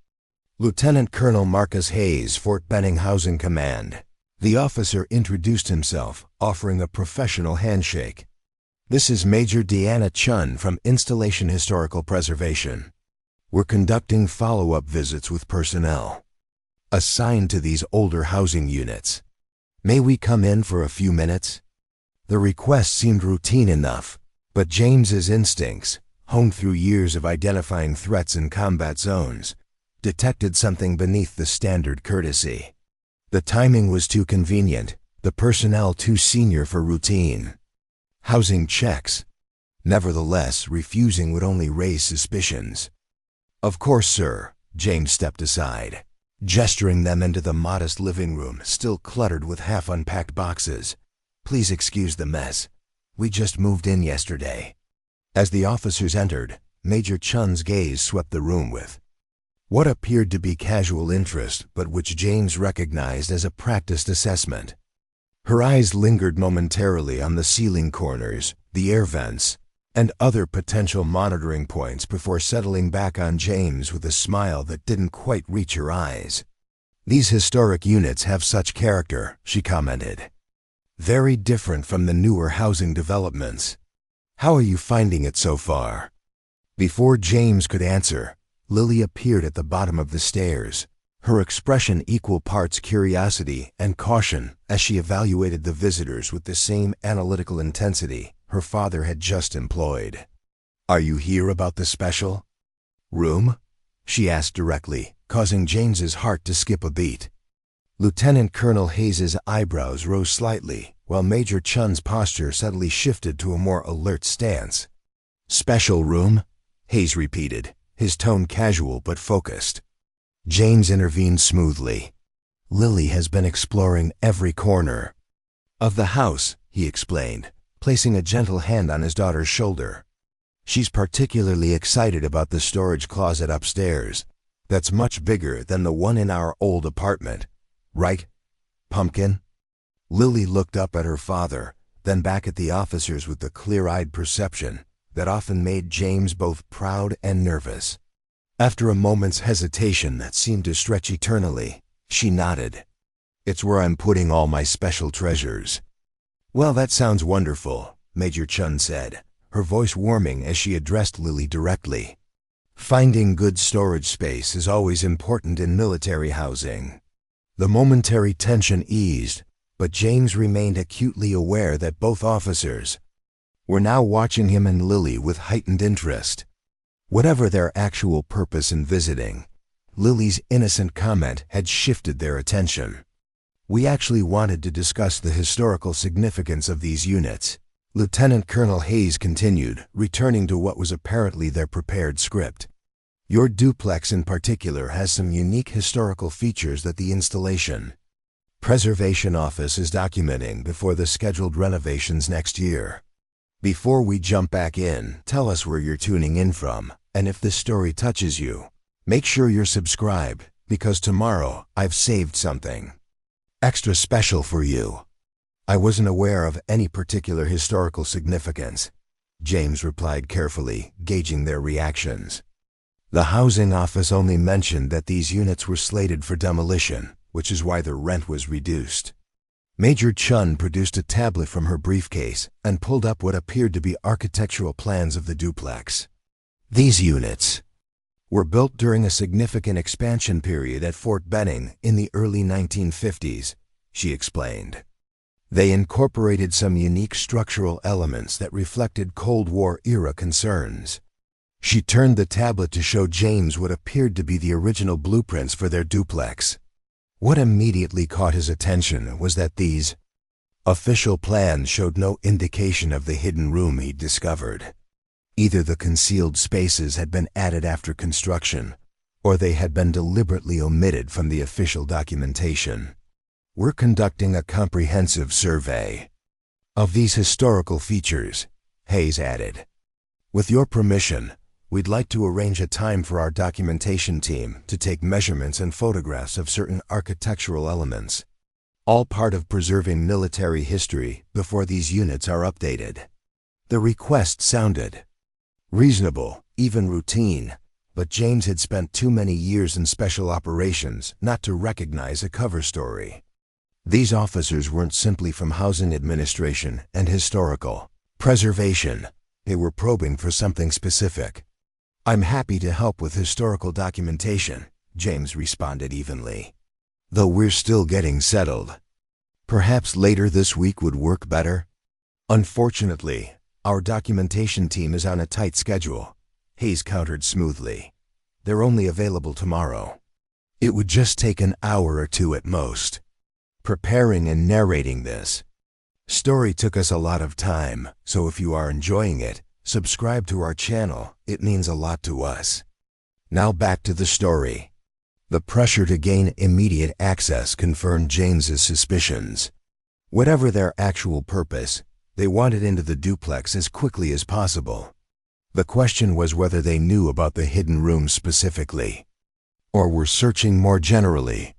"Lieutenant Colonel Marcus Hayes, Fort Benning Housing Command." The officer introduced himself, offering a professional handshake. "This is Major Deanna Chun from Installation Historical Preservation. We're conducting follow-up visits with personnel assigned to these older housing units. May we come in for a few minutes?" The request seemed routine enough, but James's instincts, honed through years of identifying threats in combat zones, detected something beneath the standard courtesy. The timing was too convenient, the personnel too senior for routine housing checks. Nevertheless, refusing would only raise suspicions. "Of course, sir." James stepped aside, gesturing them into the modest living room still cluttered with half-unpacked boxes. "Please excuse the mess. We just moved in yesterday." As the officers entered, Major Chun's gaze swept the room with what appeared to be casual interest, but which James recognized as a practiced assessment. Her eyes lingered momentarily on the ceiling corners, the air vents, and other potential monitoring points before settling back on James with a smile that didn't quite reach her eyes. "These historic units have such character," she commented. "Very different from the newer housing developments. How are you finding it so far?" Before James could answer, Lily appeared at the bottom of the stairs, her expression equal parts curiosity and caution as she evaluated the visitors with the same analytical intensity her father had just employed. "Are you here about the special room?" she asked directly, causing James's heart to skip a beat. Lieutenant Colonel Hayes's eyebrows rose slightly, while Major Chun's posture suddenly shifted to a more alert stance. "Special room?" Hayes repeated, his tone casual but focused. James intervened smoothly. "Lily has been exploring every corner of the house," he explained, placing a gentle hand on his daughter's shoulder. "She's particularly excited about the storage closet upstairs. That's much bigger than the one in our old apartment. Right, Pumpkin?" Lily looked up at her father, then back at the officers with the clear-eyed perception that often made James both proud and nervous. After a moment's hesitation that seemed to stretch eternally, she nodded. "It's where I'm putting all my special treasures." "Well, that sounds wonderful," Major Chun said, her voice warming as she addressed Lily directly. "Finding good storage space is always important in military housing." The momentary tension eased, but James remained acutely aware that both officers were now watching him and Lily with heightened interest. Whatever their actual purpose in visiting, Lily's innocent comment had shifted their attention. "We actually wanted to discuss the historical significance of these units," Lieutenant Colonel Hayes continued, returning to what was apparently their prepared script. "Your duplex in particular has some unique historical features that the installation preservation office is documenting before the scheduled renovations next year. Before we jump back in, tell us where you're tuning in from, and if this story touches you, make sure you're subscribed, because tomorrow I've saved something extra special for you." "I wasn't aware of any particular historical significance," James replied carefully, gauging their reactions. "The housing office only mentioned that these units were slated for demolition, which is why the rent was reduced." Major Chun produced a tablet from her briefcase and pulled up what appeared to be architectural plans of the duplex. "These units were built during a significant expansion period at Fort Benning in the early 1950s, she explained. They incorporated some unique structural elements that reflected Cold War-era concerns. She turned the tablet to show James what appeared to be the original blueprints for their duplex. What immediately caught his attention was that these official plans showed no indication of the hidden room he'd discovered. Either the concealed spaces had been added after construction, or they had been deliberately omitted from the official documentation. "We're conducting a comprehensive survey of these historical features," Hayes added. "With your permission, we'd like to arrange a time for our documentation team to take measurements and photographs of certain architectural elements, all part of preserving military history before these units are updated." The request sounded reasonable, even routine, but James had spent too many years in special operations not to recognize a cover story. These officers weren't simply from housing administration and historical preservation. They were probing for something specific. "I'm happy to help with historical documentation," James responded evenly, "though we're still getting settled. Perhaps later this week would work better?" "Unfortunately, our documentation team is on a tight schedule," Hayes countered smoothly. "They're only available tomorrow. It would just take an hour or two at most. Preparing and narrating this story took us a lot of time, so if you are enjoying it, subscribe to our channel. It means a lot to us." Now back to the story. The pressure to gain immediate access confirmed James's suspicions. Whatever their actual purpose, they wanted into the duplex as quickly as possible. The question was whether they knew about the hidden room specifically, or were searching more generally.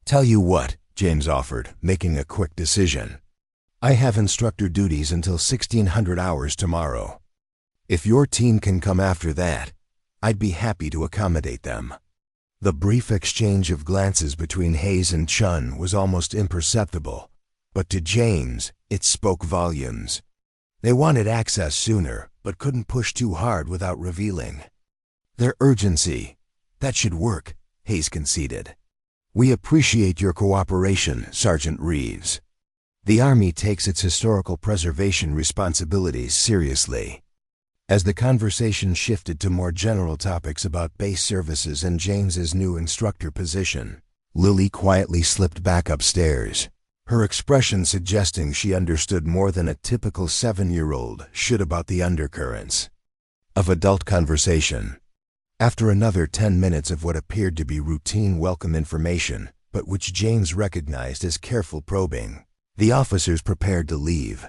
"Tell you what," James offered, making a quick decision. "I have instructor duties until 1600 hours tomorrow. If your team can come after that, I'd be happy to accommodate them." The brief exchange of glances between Hayes and Chun was almost imperceptible, but to James, it spoke volumes. They wanted access sooner, but couldn't push too hard without revealing their urgency. "That should work," Hayes conceded. "We appreciate your cooperation, Sergeant Reeves. The Army takes its historical preservation responsibilities seriously." As the conversation shifted to more general topics about base services and James's new instructor position, Lily quietly slipped back upstairs, her expression suggesting she understood more than a typical 7-year-old should about the undercurrents of adult conversation. After another 10 minutes of what appeared to be routine welcome information, but which James recognized as careful probing, the officers prepared to leave.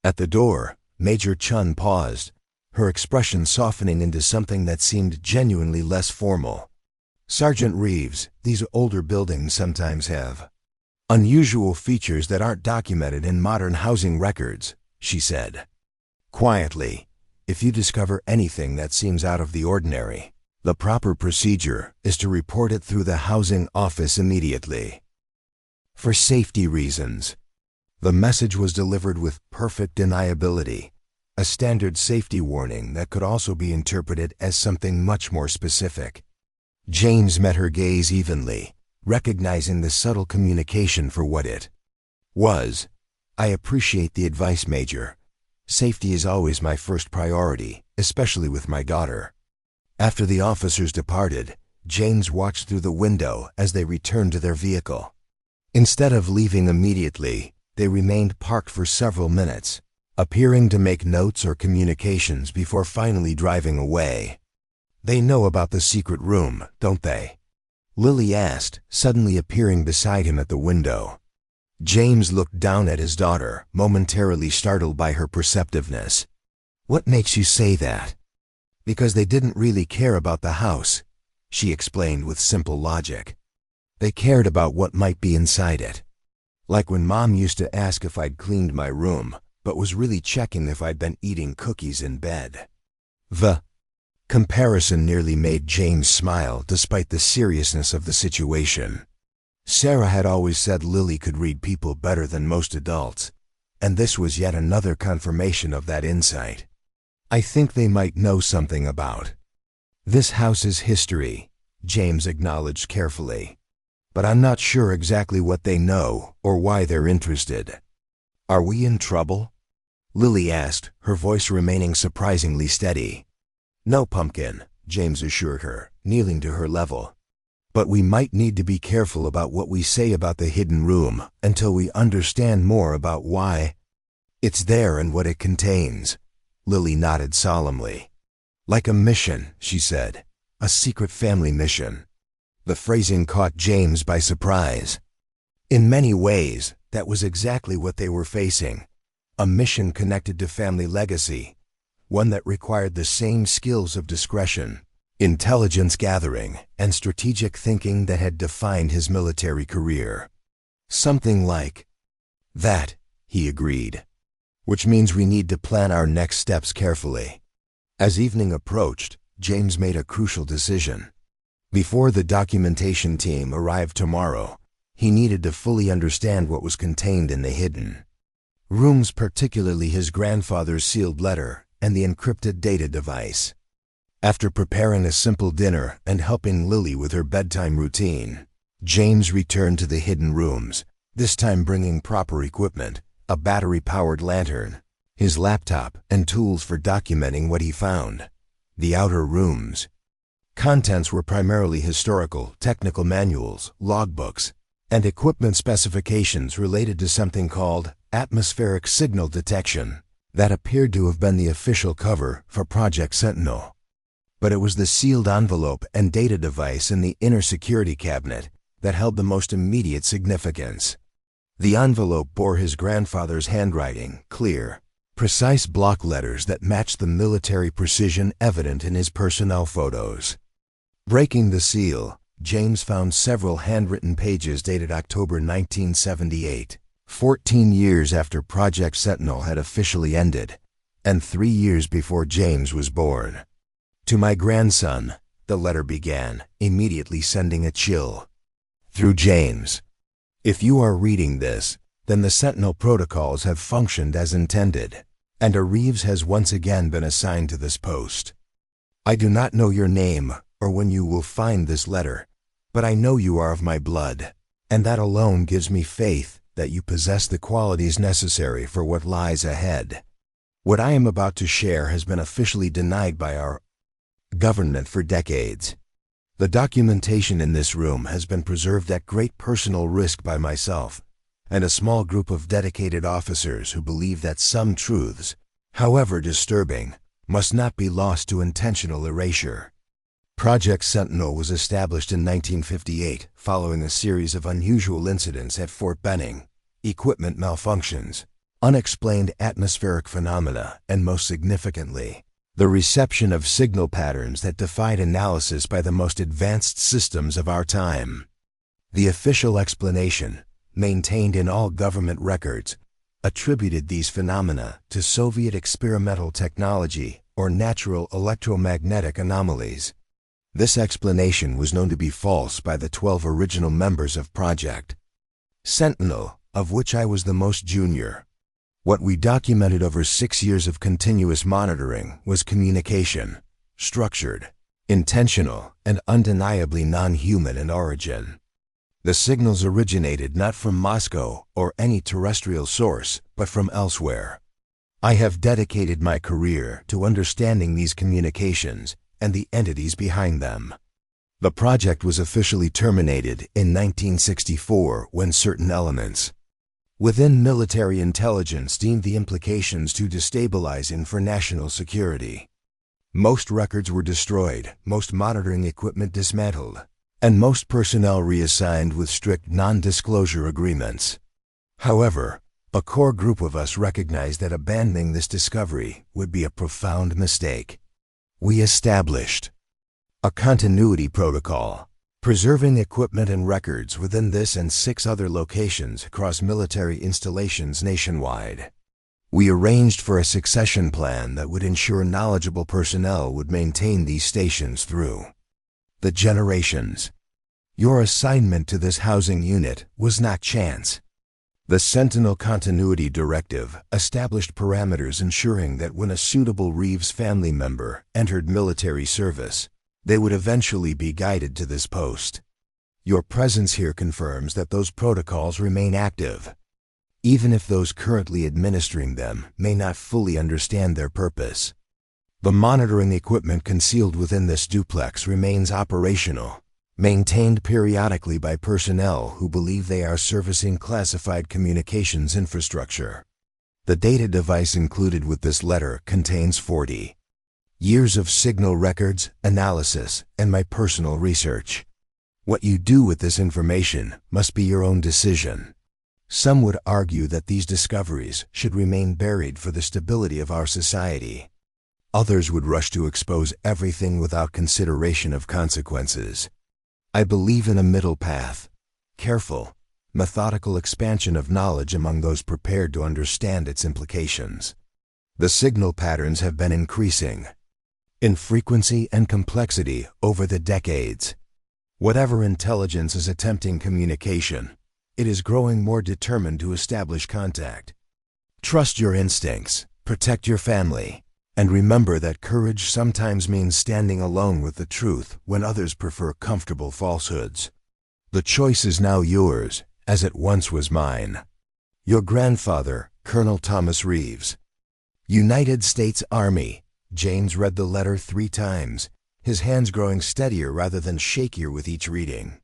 At the door, Major Chun paused, her expression softening into something that seemed genuinely less formal. "Sergeant Reeves, these older buildings sometimes have unusual features that aren't documented in modern housing records," she said. Quietly, if you discover anything that seems out of the ordinary, the proper procedure is to report it through the housing office immediately. For safety reasons. The message was delivered with perfect deniability, a standard safety warning that could also be interpreted as something much more specific. James met her gaze evenly, recognizing the subtle communication for what it was. I appreciate the advice, Major. Safety is always my first priority, especially with my daughter. After the officers departed, James watched through the window as they returned to their vehicle. Instead of leaving immediately, they remained parked for several minutes, appearing to make notes or communications before finally driving away. They know about the secret room, don't they? Lily asked, suddenly appearing beside him at the window. James looked down at his daughter, momentarily startled by her perceptiveness. What makes you say that? Because they didn't really care about the house, she explained with simple logic. They cared about what might be inside it. Like when Mom used to ask if I'd cleaned my room, but was really checking if I'd been eating cookies in bed. The comparison nearly made James smile despite the seriousness of the situation. Sarah had always said Lily could read people better than most adults, and this was yet another confirmation of that insight. I think they might know something about this house's history, James acknowledged carefully. But I'm not sure exactly what they know or why they're interested. Are we in trouble? Lily asked, her voice remaining surprisingly steady. No, Pumpkin, James assured her, kneeling to her level. But we might need to be careful about what we say about the hidden room until we understand more about why it's there and what it contains. Lily nodded solemnly. Like a mission, she said. A secret family mission. The phrasing caught James by surprise. In many ways, that was exactly what they were facing. A mission connected to family legacy. One that required the same skills of discretion, intelligence gathering, and strategic thinking that had defined his military career. Something like that, he agreed. Which means we need to plan our next steps carefully. As evening approached, James made a crucial decision. Before the documentation team arrived tomorrow, he needed to fully understand what was contained in the hidden rooms, particularly his grandfather's sealed letter and the encrypted data device. After preparing a simple dinner and helping Lily with her bedtime routine, James returned to the hidden rooms, this time bringing proper equipment, a battery-powered lantern, his laptop, and tools for documenting what he found. The outer rooms. Contents were primarily historical, technical manuals, logbooks, and equipment specifications related to something called atmospheric signal detection that appeared to have been the official cover for Project Sentinel. But it was the sealed envelope and data device in the inner security cabinet that held the most immediate significance. The envelope bore his grandfather's handwriting, clear, precise block letters that matched the military precision evident in his personnel photos. Breaking the seal, James found several handwritten pages dated October 1978, 14 years after Project Sentinel had officially ended, and 3 years before James was born. To my grandson, the letter began, immediately sending a chill through James. If you are reading this, then the Sentinel protocols have functioned as intended, and a Reeves has once again been assigned to this post. I do not know your name or when you will find this letter, but I know you are of my blood, and that alone gives me faith that you possess the qualities necessary for what lies ahead. What I am about to share has been officially denied by our government for decades. The documentation in this room has been preserved at great personal risk by myself and a small group of dedicated officers who believe that some truths, however disturbing, must not be lost to intentional erasure. Project Sentinel was established in 1958 following a series of unusual incidents at Fort Benning, equipment malfunctions, unexplained atmospheric phenomena, and most significantly, the reception of signal patterns that defied analysis by the most advanced systems of our time. The official explanation, maintained in all government records, attributed these phenomena to Soviet experimental technology or natural electromagnetic anomalies. This explanation was known to be false by the 12 original members of Project Sentinel, of which I was the most junior. What we documented over 6 years of continuous monitoring was communication, structured, intentional, and undeniably non-human in origin. The signals originated not from Moscow or any terrestrial source, but from elsewhere. I have dedicated my career to understanding these communications and the entities behind them. The project was officially terminated in 1964 when certain elements within military intelligence deemed the implications too destabilizing for national security. Most records were destroyed, most monitoring equipment dismantled, and most personnel reassigned with strict non-disclosure agreements. However, a core group of us recognized that abandoning this discovery would be a profound mistake. We established a continuity protocol, preserving equipment and records within this and 6 other locations across military installations nationwide. We arranged for a succession plan that would ensure knowledgeable personnel would maintain these stations through the generations. Your assignment to this housing unit was not chance. The Sentinel Continuity Directive established parameters ensuring that when a suitable Reeves family member entered military service, they would eventually be guided to this post. Your presence here confirms that those protocols remain active, even if those currently administering them may not fully understand their purpose. The monitoring equipment concealed within this duplex remains operational, maintained periodically by personnel who believe they are servicing classified communications infrastructure. The data device included with this letter contains 40 years of signal records, analysis, and my personal research. What you do with this information must be your own decision. Some would argue that these discoveries should remain buried for the stability of our society. Others would rush to expose everything without consideration of consequences. I believe in a middle path, careful, methodical expansion of knowledge among those prepared to understand its implications. The signal patterns have been increasing in frequency and complexity over the decades. Whatever intelligence is attempting communication, it is growing more determined to establish contact. Trust your instincts, protect your family, and remember that courage sometimes means standing alone with the truth when others prefer comfortable falsehoods. The choice is now yours, as it once was mine. Your grandfather, Colonel Thomas Reeves. United States Army. James read the letter 3 times, his hands growing steadier rather than shakier with each reading.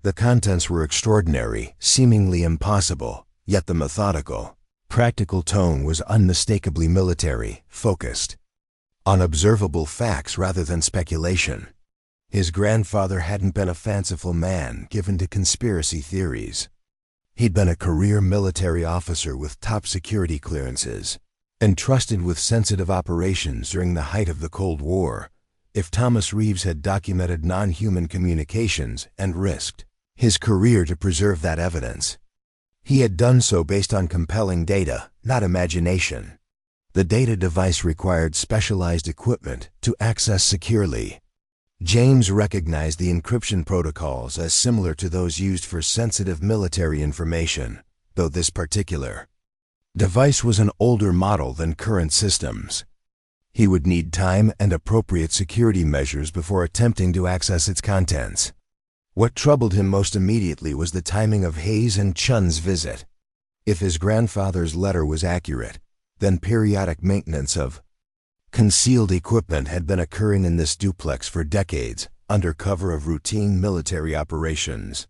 The contents were extraordinary, seemingly impossible, yet the methodical, practical tone was unmistakably military, focused on observable facts rather than speculation. His grandfather hadn't been a fanciful man given to conspiracy theories. He'd been a career military officer with top security clearances, entrusted with sensitive operations during the height of the Cold War. If Thomas Reeves had documented non-human communications and risked his career to preserve that evidence, he had done so based on compelling data, not imagination. The data device required specialized equipment to access securely. James recognized the encryption protocols as similar to those used for sensitive military information, though this particular device was an older model than current systems. He would need time and appropriate security measures before attempting to access its contents. What troubled him most immediately was the timing of Hayes and Chun's visit. If his grandfather's letter was accurate, then periodic maintenance of concealed equipment had been occurring in this duplex for decades, under cover of routine military operations.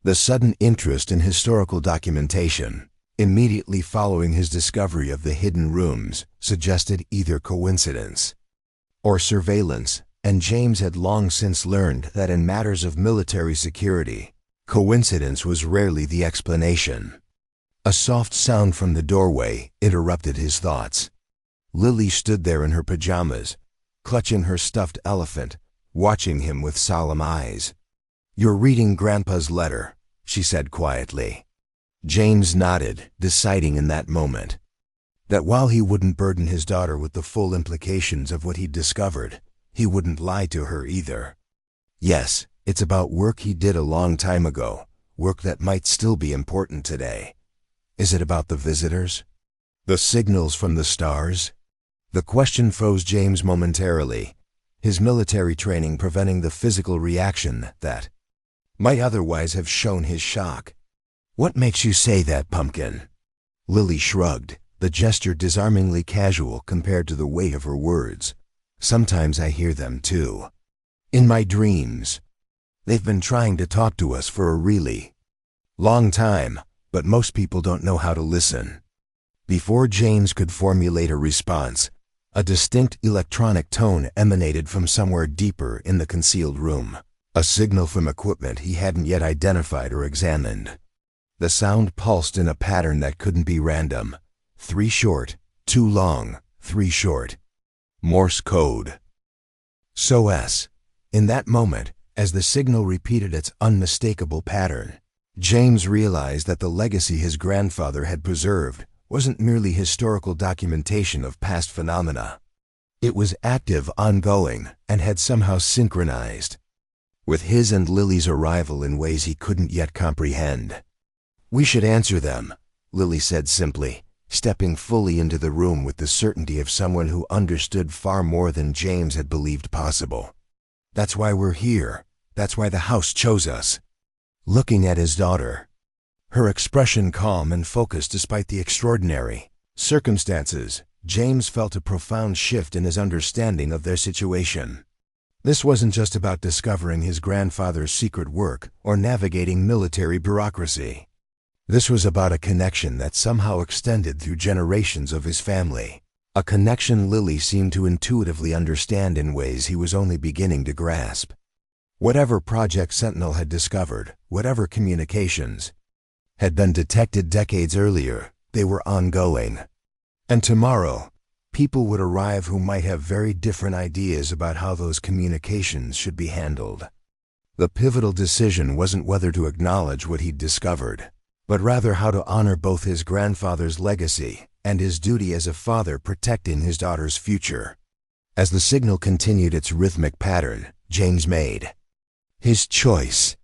The sudden interest in historical documentation, immediately following his discovery of the hidden rooms, suggested either coincidence or surveillance, and James had long since learned that in matters of military security, coincidence was rarely the explanation. A soft sound from the doorway interrupted his thoughts. Lily stood there in her pajamas, clutching her stuffed elephant, watching him with solemn eyes. "You're reading Grandpa's letter," she said quietly. James nodded, deciding in that moment That while he wouldn't burden his daughter with the full implications of what he'd discovered, he wouldn't lie to her either. Yes, it's about work he did a long time ago, work that might still be important today. Is it about the visitors? The signals from the stars? The question froze James momentarily, his military training preventing the physical reaction that might otherwise have shown his shock. "What makes you say that, Pumpkin?" Lily shrugged, the gesture disarmingly casual compared to the weight of her words. "Sometimes I hear them too. In my dreams. They've been trying to talk to us for a really long time, but most people don't know how to listen." Before James could formulate a response, a distinct electronic tone emanated from somewhere deeper in the concealed room, a signal from equipment he hadn't yet identified or examined. The sound pulsed in a pattern that couldn't be random. 3 short, 2 long, 3 short. Morse code. SOS. In that moment, as the signal repeated its unmistakable pattern, James realized that the legacy his grandfather had preserved wasn't merely historical documentation of past phenomena. It was active, ongoing, and had somehow synchronized with his and Lily's arrival in ways he couldn't yet comprehend. "We should answer them," Lily said simply, stepping fully into the room with the certainty of someone who understood far more than James had believed possible. "That's why we're here. That's why the house chose us." Looking at his daughter, her expression calm and focused despite the extraordinary circumstances, James felt a profound shift in his understanding of their situation. This wasn't just about discovering his grandfather's secret work or navigating military bureaucracy. This was about a connection that somehow extended through generations of his family, a connection Lily seemed to intuitively understand in ways he was only beginning to grasp. Whatever Project Sentinel had discovered, whatever communications had been detected decades earlier, they were ongoing. And tomorrow, people would arrive who might have very different ideas about how those communications should be handled. The pivotal decision wasn't whether to acknowledge what he'd discovered, but rather how to honor both his grandfather's legacy and his duty as a father protecting his daughter's future. As the signal continued its rhythmic pattern, James made his choice.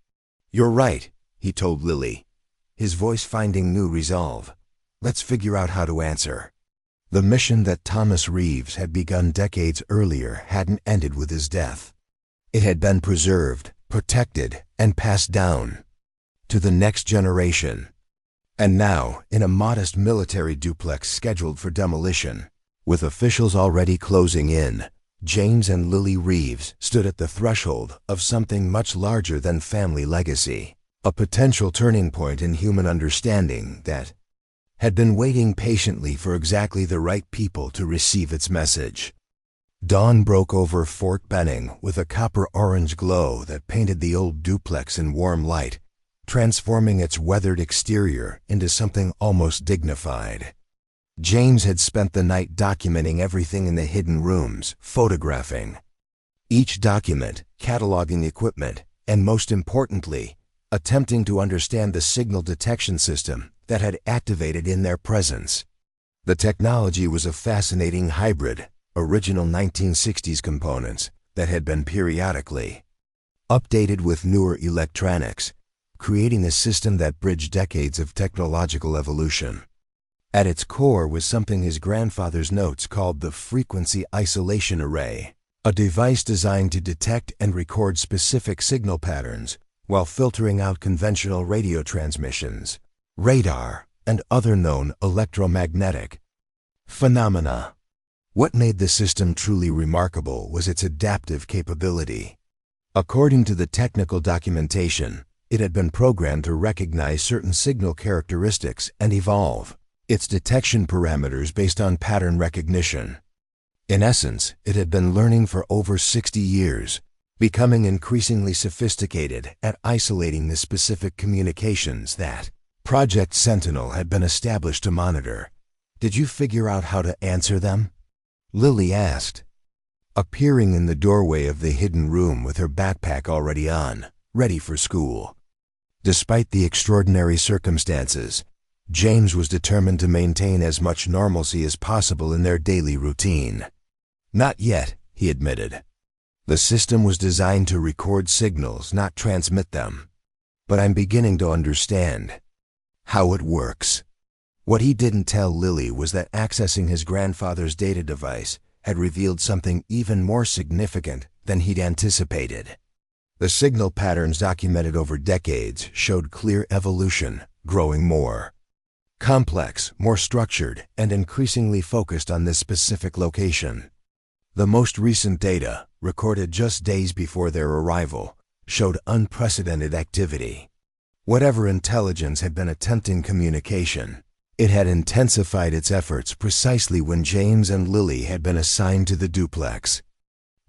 "You're right," he told Lily, his voice finding new resolve. "Let's figure out how to answer." The mission that Thomas Reeves had begun decades earlier hadn't ended with his death. It had been preserved, protected, and passed down to the next generation. And now, in a modest military duplex scheduled for demolition, with officials already closing in, James and Lily Reeves stood at the threshold of something much larger than family legacy, a potential turning point in human understanding that had been waiting patiently for exactly the right people to receive its message. Dawn broke over Fort Benning with a copper-orange glow that painted the old duplex in warm light, transforming its weathered exterior into something almost dignified. James had spent the night documenting everything in the hidden rooms, photographing each document, cataloging equipment, and most importantly, attempting to understand the signal detection system that had activated in their presence. The technology was a fascinating hybrid, original 1960s components that had been periodically updated with newer electronics, creating a system that bridged decades of technological evolution. At its core was something his grandfather's notes called the Frequency Isolation Array, a device designed to detect and record specific signal patterns while filtering out conventional radio transmissions, radar, and other known electromagnetic phenomena. What made the system truly remarkable was its adaptive capability. According to the technical documentation, it had been programmed to recognize certain signal characteristics and evolve its detection parameters based on pattern recognition. In essence, it had been learning for over 60 years, becoming increasingly sophisticated at isolating the specific communications that Project Sentinel had been established to monitor. "Did you figure out how to answer them?" Lily asked, appearing in the doorway of the hidden room with her backpack already on, ready for school. Despite the extraordinary circumstances, James was determined to maintain as much normalcy as possible in their daily routine. "Not yet," he admitted. "The system was designed to record signals, not transmit them. But I'm beginning to understand how it works." What he didn't tell Lily was that accessing his grandfather's data device had revealed something even more significant than he'd anticipated. The signal patterns documented over decades showed clear evolution, growing more complex, more structured, and increasingly focused on this specific location. The most recent data, recorded just days before their arrival, showed unprecedented activity. Whatever intelligence had been attempting communication, it had intensified its efforts precisely when James and Lily had been assigned to the duplex.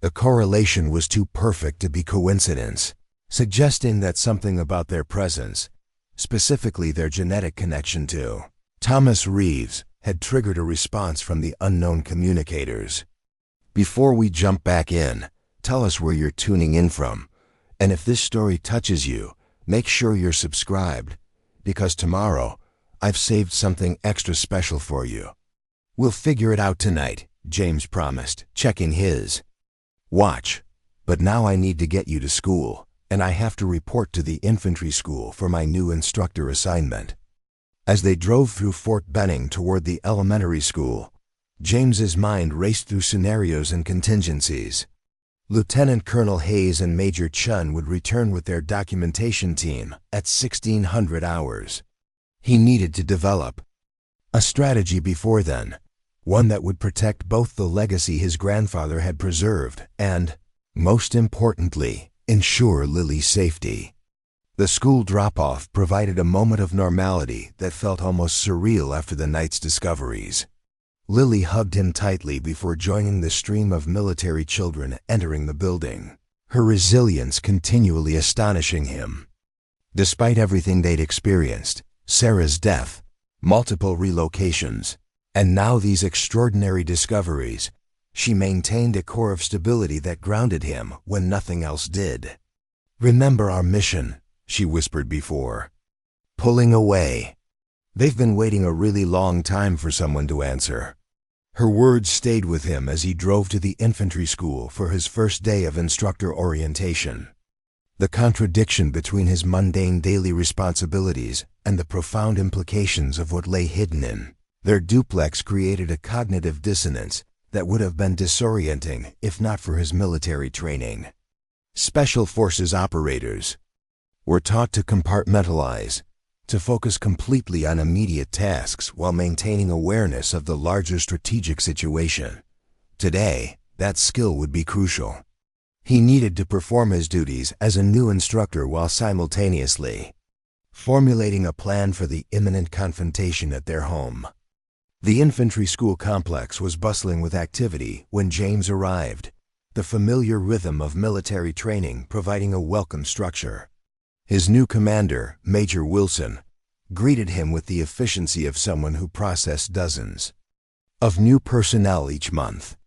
The correlation was too perfect to be coincidence, suggesting that something about their presence, specifically their genetic connection to Thomas Reeves, had triggered a response from the unknown communicators. Before we jump back in, tell us where you're tuning in from, and if this story touches you, make sure you're subscribed, because tomorrow, I've saved something extra special for you. "We'll figure it out tonight," James promised, checking his watch. "But now I need to get you to school, and I have to report to the infantry school for my new instructor assignment." As they drove through Fort Benning toward the elementary school, James's mind raced through scenarios and contingencies. Lieutenant Colonel Hayes and Major Chun would return with their documentation team at 1600 hours. He needed to develop a strategy before then, one that would protect both the legacy his grandfather had preserved and, most importantly, ensure Lily's safety. The school drop-off provided a moment of normality that felt almost surreal after the night's discoveries. Lily hugged him tightly before joining the stream of military children entering the building, her resilience continually astonishing him. Despite everything they'd experienced, Sarah's death, multiple relocations, and now these extraordinary discoveries, she maintained a core of stability that grounded him when nothing else did. "Remember our mission," she whispered before pulling away. "They've been waiting a really long time for someone to answer." Her words stayed with him as he drove to the infantry school for his first day of instructor orientation. The contradiction between his mundane daily responsibilities and the profound implications of what lay hidden in their duplex created a cognitive dissonance that would have been disorienting if not for his military training. Special Forces operators were taught to compartmentalize, to focus completely on immediate tasks while maintaining awareness of the larger strategic situation. Today, that skill would be crucial. He needed to perform his duties as a new instructor while simultaneously formulating a plan for the imminent confrontation at their home. The infantry school complex was bustling with activity when James arrived, the familiar rhythm of military training providing a welcome structure. His new commander, Major Wilson, greeted him with the efficiency of someone who processed dozens of new personnel each month.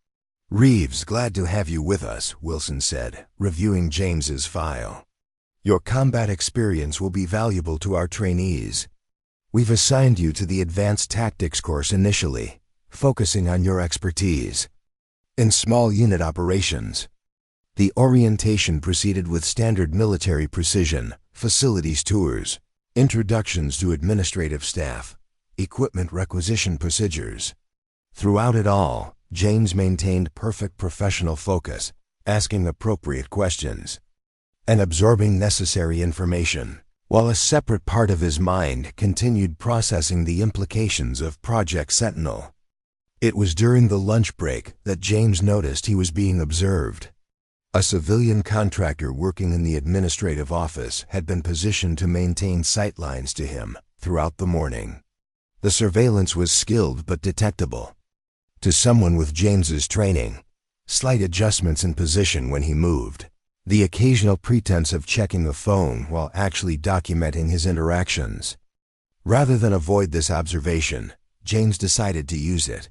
"Reeves, glad to have you with us," Wilson said, reviewing James's file. "Your combat experience will be valuable to our trainees. We've assigned you to the Advanced Tactics course initially, focusing on your expertise in small unit operations." The orientation proceeded with standard military precision, facilities tours, introductions to administrative staff, equipment requisition procedures. Throughout it all, James maintained perfect professional focus, asking appropriate questions and absorbing necessary information, while a separate part of his mind continued processing the implications of Project Sentinel. It was during the lunch break that James noticed he was being observed. A civilian contractor working in the administrative office had been positioned to maintain sightlines to him throughout the morning. The surveillance was skilled but detectable. To someone with James's training, slight adjustments in position when he moved, the occasional pretense of checking the phone while actually documenting his interactions. Rather than avoid this observation, James decided to use it.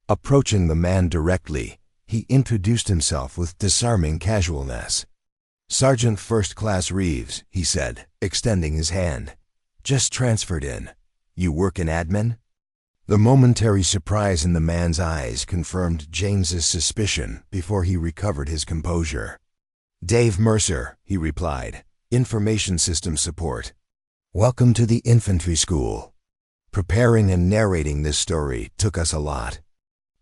Approaching the man directly, he introduced himself with disarming casualness. "Sergeant First Class Reeves," he said, extending his hand. "Just transferred in. You work in admin? The momentary surprise in the man's eyes confirmed James's suspicion before he recovered his composure. Dave Mercer, he replied. Information system support. Welcome to the infantry school. Preparing and narrating this story took us a lot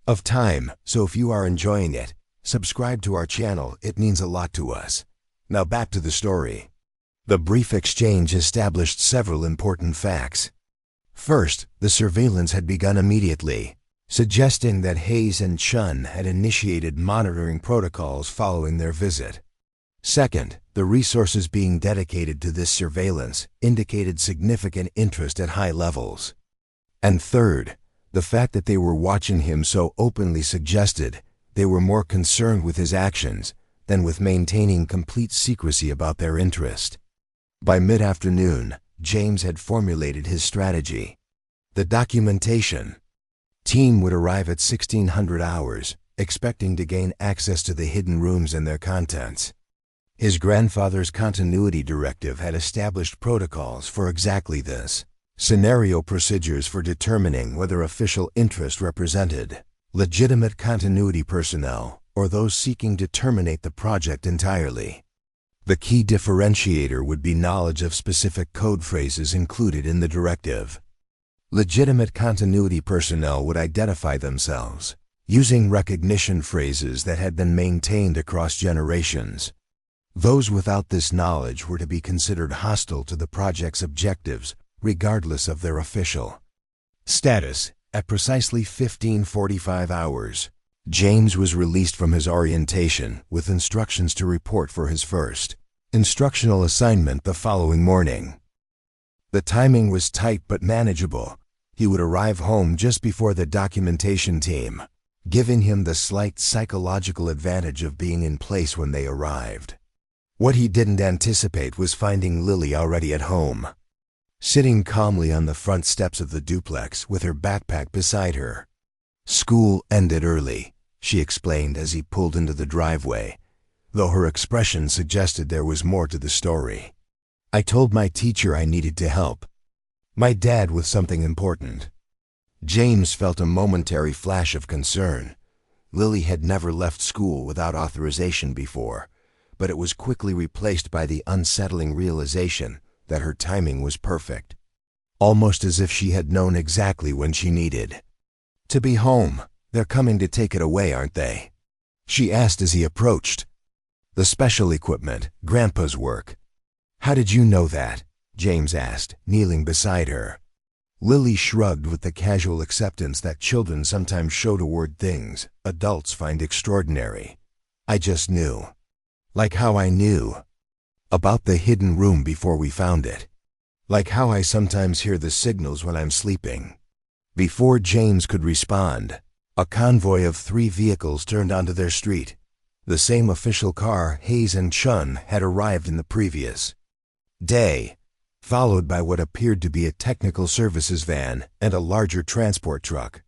of time, so if you are enjoying it, subscribe to our channel. It means a lot to us. Now back to the story. The brief exchange established several important facts. First, the surveillance had begun immediately, suggesting that Hayes and Chun had initiated monitoring protocols following their visit. Second, the resources being dedicated to this surveillance indicated significant interest at high levels. And third, the fact that they were watching him so openly suggested they were more concerned with his actions than with maintaining complete secrecy about their interest. By mid-afternoon, James had formulated his strategy. The documentation team would arrive at 1600 hours, expecting to gain access to the hidden rooms and their contents. His grandfather's continuity directive had established protocols for exactly this. Scenario procedures for determining whether official interest represented legitimate continuity personnel or those seeking to terminate the project entirely. The key differentiator would be knowledge of specific code phrases included in the directive. Legitimate continuity personnel would identify themselves using recognition phrases that had been maintained across generations. Those without this knowledge were to be considered hostile to the project's objectives, regardless of their official status. At precisely 1545 hours, James was released from his orientation with instructions to report for his first instructional assignment the following morning. The timing was tight but manageable. He would arrive home just before the documentation team, giving him the slight psychological advantage of being in place when they arrived. What he didn't anticipate was finding Lily already at home, sitting calmly on the front steps of the duplex with her backpack beside her. School ended early, she explained as he pulled into the driveway, though her expression suggested there was more to the story. I told my teacher I needed to help my dad with something important. James felt a momentary flash of concern. Lily had never left school without authorization before, but it was quickly replaced by the unsettling realization that her timing was perfect, almost as if she had known exactly when she needed to be home. They're coming to take it away, aren't they? She asked as he approached. The special equipment, Grandpa's work. How did you know that? James asked, kneeling beside her. Lily shrugged with the casual acceptance that children sometimes show toward things adults find extraordinary. I just knew. Like how I knew about the hidden room before we found it. Like how I sometimes hear the signals when I'm sleeping. Before James could respond, a convoy of 3 vehicles turned onto their street. The same official car Hayes and Chun had arrived in the previous day, followed by what appeared to be a technical services van and a larger transport truck.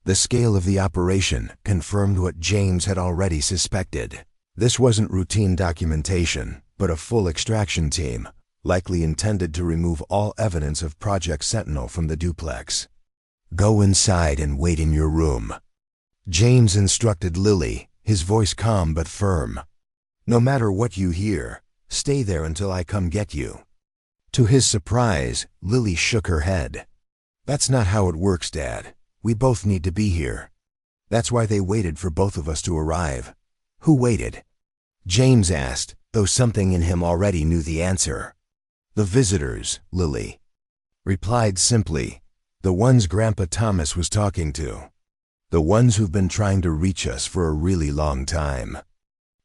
The scale of the operation confirmed what James had already suspected. This wasn't routine documentation, but a full extraction team, likely intended to remove all evidence of Project Sentinel from the duplex. Go inside and wait in your room, James instructed Lily, his voice calm but firm. No matter what you hear, stay there until I come get you. To his surprise, Lily shook her head. That's not how it works, Dad. We both need to be here. That's why they waited for both of us to arrive. Who waited? James asked, though something in him already knew the answer. The visitors, Lily replied simply. The ones Grandpa Thomas was talking to. The ones who've been trying to reach us for a really long time.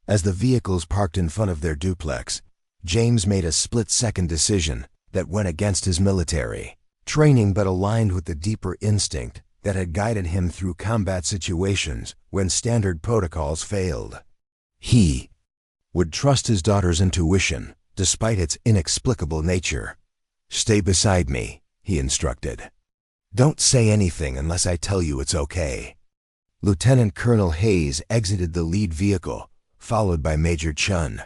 As the vehicles parked in front of their duplex, James made a split-second decision that went against his military training but aligned with the deeper instinct that had guided him through combat situations when standard protocols failed. He would trust his daughter's intuition, despite its inexplicable nature. Stay beside me, he instructed. Don't say anything unless I tell you it's okay. Lieutenant Colonel Hayes exited the lead vehicle, followed by Major Chun.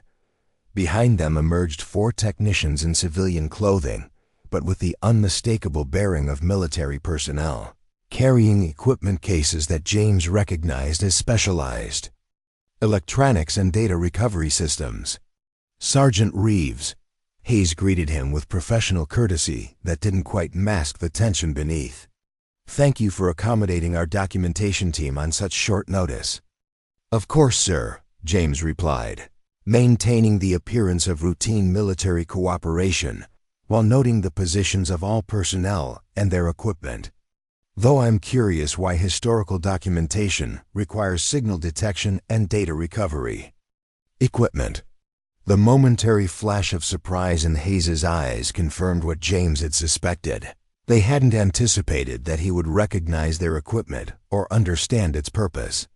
Behind them emerged 4 technicians in civilian clothing, but with the unmistakable bearing of military personnel, carrying equipment cases that James recognized as specialized. Electronics and data recovery systems. Sergeant Reeves. Hayes greeted him with professional courtesy that didn't quite mask the tension beneath. "Thank you for accommodating our documentation team on such short notice." "Of course, sir," James replied, maintaining the appearance of routine military cooperation while noting the positions of all personnel and their equipment. "Though I'm curious why historical documentation requires signal detection and data recovery." Equipment. The momentary flash of surprise in Hayes's eyes confirmed what James had suspected. They hadn't anticipated that he would recognize their equipment or understand its purpose.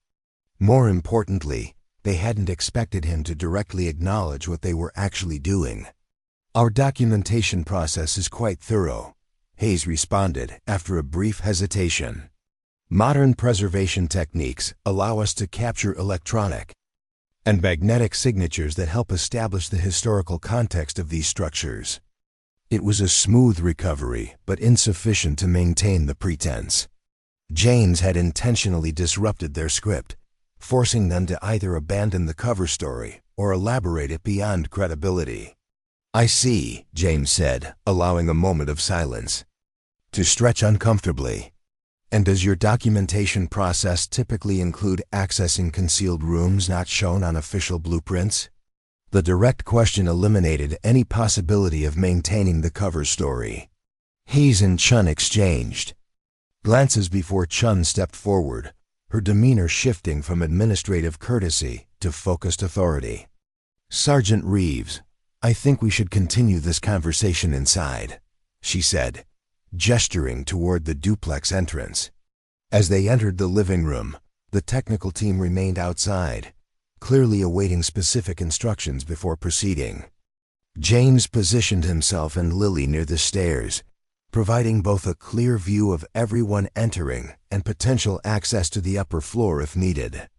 More importantly, they hadn't expected him to directly acknowledge what they were actually doing. "Our documentation process is quite thorough," Hayes responded after a brief hesitation. "Modern preservation techniques allow us to capture electronic and magnetic signatures that help establish the historical context of these structures." It was a smooth recovery, but insufficient to maintain the pretense. James had intentionally disrupted their script, forcing them to either abandon the cover story or elaborate it beyond credibility. "I see," James said, allowing a moment of silence to stretch uncomfortably. "And does your documentation process typically include accessing concealed rooms not shown on official blueprints?" The direct question eliminated any possibility of maintaining the cover story. Hayes and Chun exchanged glances before Chun stepped forward, her demeanor shifting from administrative courtesy to focused authority. "Sergeant Reeves, I think we should continue this conversation inside," she said, gesturing toward the duplex entrance. As they entered the living room, the technical team remained outside, clearly awaiting specific instructions before proceeding. James positioned himself and Lily near the stairs, providing both a clear view of everyone entering and potential access to the upper floor if needed.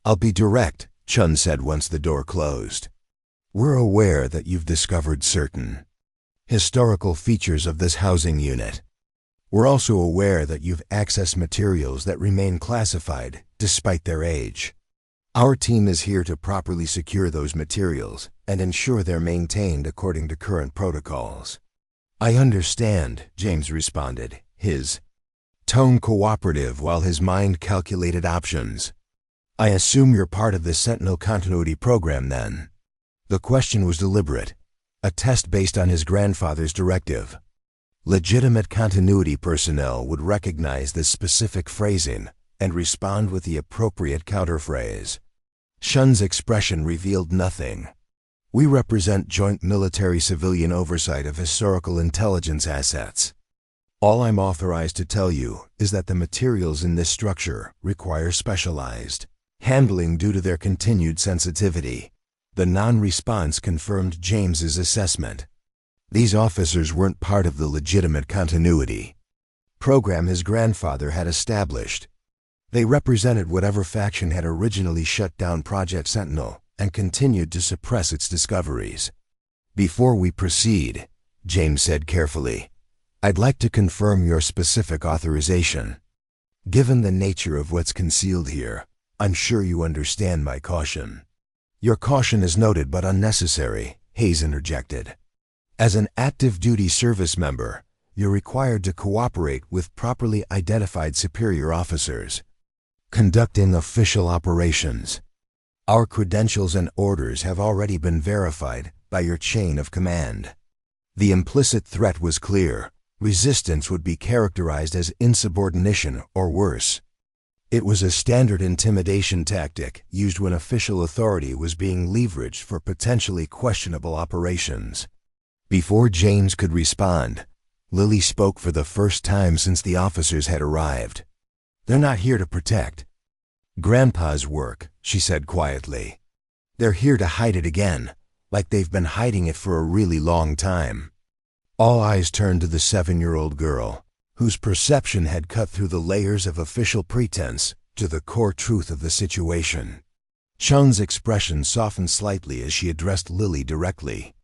"I'll be direct," Chun said once the door closed. "We're aware that you've discovered certain historical features of this housing unit. We're also aware that you've accessed materials that remain classified despite their age. Our team is here to properly secure those materials and ensure they're maintained according to current protocols." "I understand," James responded, his tone cooperative while his mind calculated options. "I assume you're part of the Sentinel continuity program then?" The question was deliberate, a test based on his grandfather's directive. Legitimate continuity personnel would recognize this specific phrasing and respond with the appropriate counterphrase. Chun's expression revealed nothing. "We represent joint military-civilian oversight of historical intelligence assets. All I'm authorized to tell you is that the materials in this structure require specialized handling due to their continued sensitivity." The non-response confirmed James's assessment. These officers weren't part of the legitimate continuity program his grandfather had established. They represented whatever faction had originally shut down Project Sentinel and continued to suppress its discoveries. "Before we proceed," James said carefully, "I'd like to confirm your specific authorization. Given the nature of what's concealed here, I'm sure you understand my caution." "Your caution is noted but unnecessary," Hayes interjected. "As an active duty service member, you're required to cooperate with properly identified superior officers conducting official operations. Our credentials and orders have already been verified by your chain of command." The implicit threat was clear. Resistance would be characterized as insubordination or worse. It was a standard intimidation tactic used when official authority was being leveraged for potentially questionable operations. Before James could respond, Lily spoke for the first time since the officers had arrived. "They're not here to protect Grandpa's work," she said quietly. "They're here to hide it again, like they've been hiding it for a really long time." All eyes turned to the 7-year-old girl, whose perception had cut through the layers of official pretense to the core truth of the situation. Chun's expression softened slightly as she addressed Lily directly.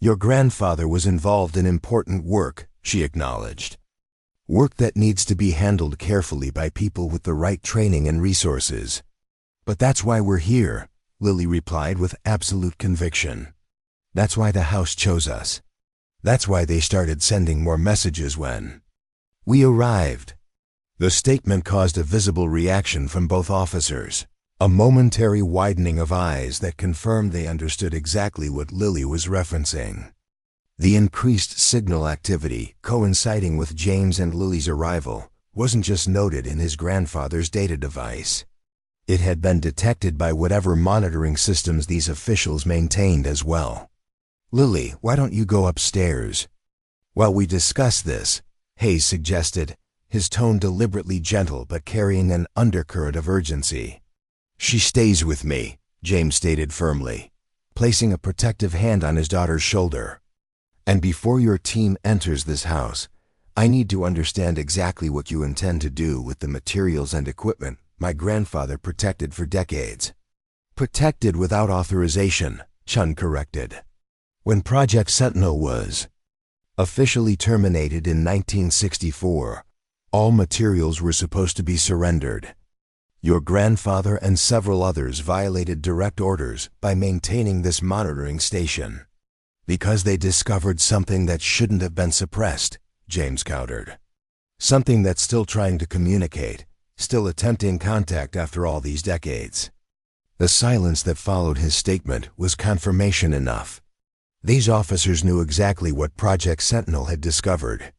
"Your grandfather was involved in important work she acknowledged. Work that needs to be handled carefully by people with the right training and resources. But that's why we're here, Lily replied with absolute conviction. That's why the house chose us. That's why they started sending more messages when we arrived. The statement caused a visible reaction from both officers, a momentary widening of eyes that confirmed they understood exactly what Lily was referencing. The increased signal activity coinciding with James and Lily's arrival wasn't just noted in his grandfather's data device. It had been detected by whatever monitoring systems these officials maintained as well. Lily, why don't you go upstairs? While we discuss this, Hayes suggested, his tone deliberately gentle but carrying an undercurrent of urgency. She stays with me, James stated firmly, placing a protective hand on his daughter's shoulder. And before your team enters this house, I need to understand exactly what you intend to do with the materials and equipment my grandfather protected for decades. Protected without authorization, Chun corrected. When Project Sentinel was officially terminated in 1964, all materials were supposed to be surrendered. Your grandfather and several others violated direct orders by maintaining this monitoring station. Because they discovered something that shouldn't have been suppressed, James countered. Something that's still trying to communicate, still attempting contact after all these decades. The silence that followed his statement was confirmation enough. These officers knew exactly what Project Sentinel had discovered.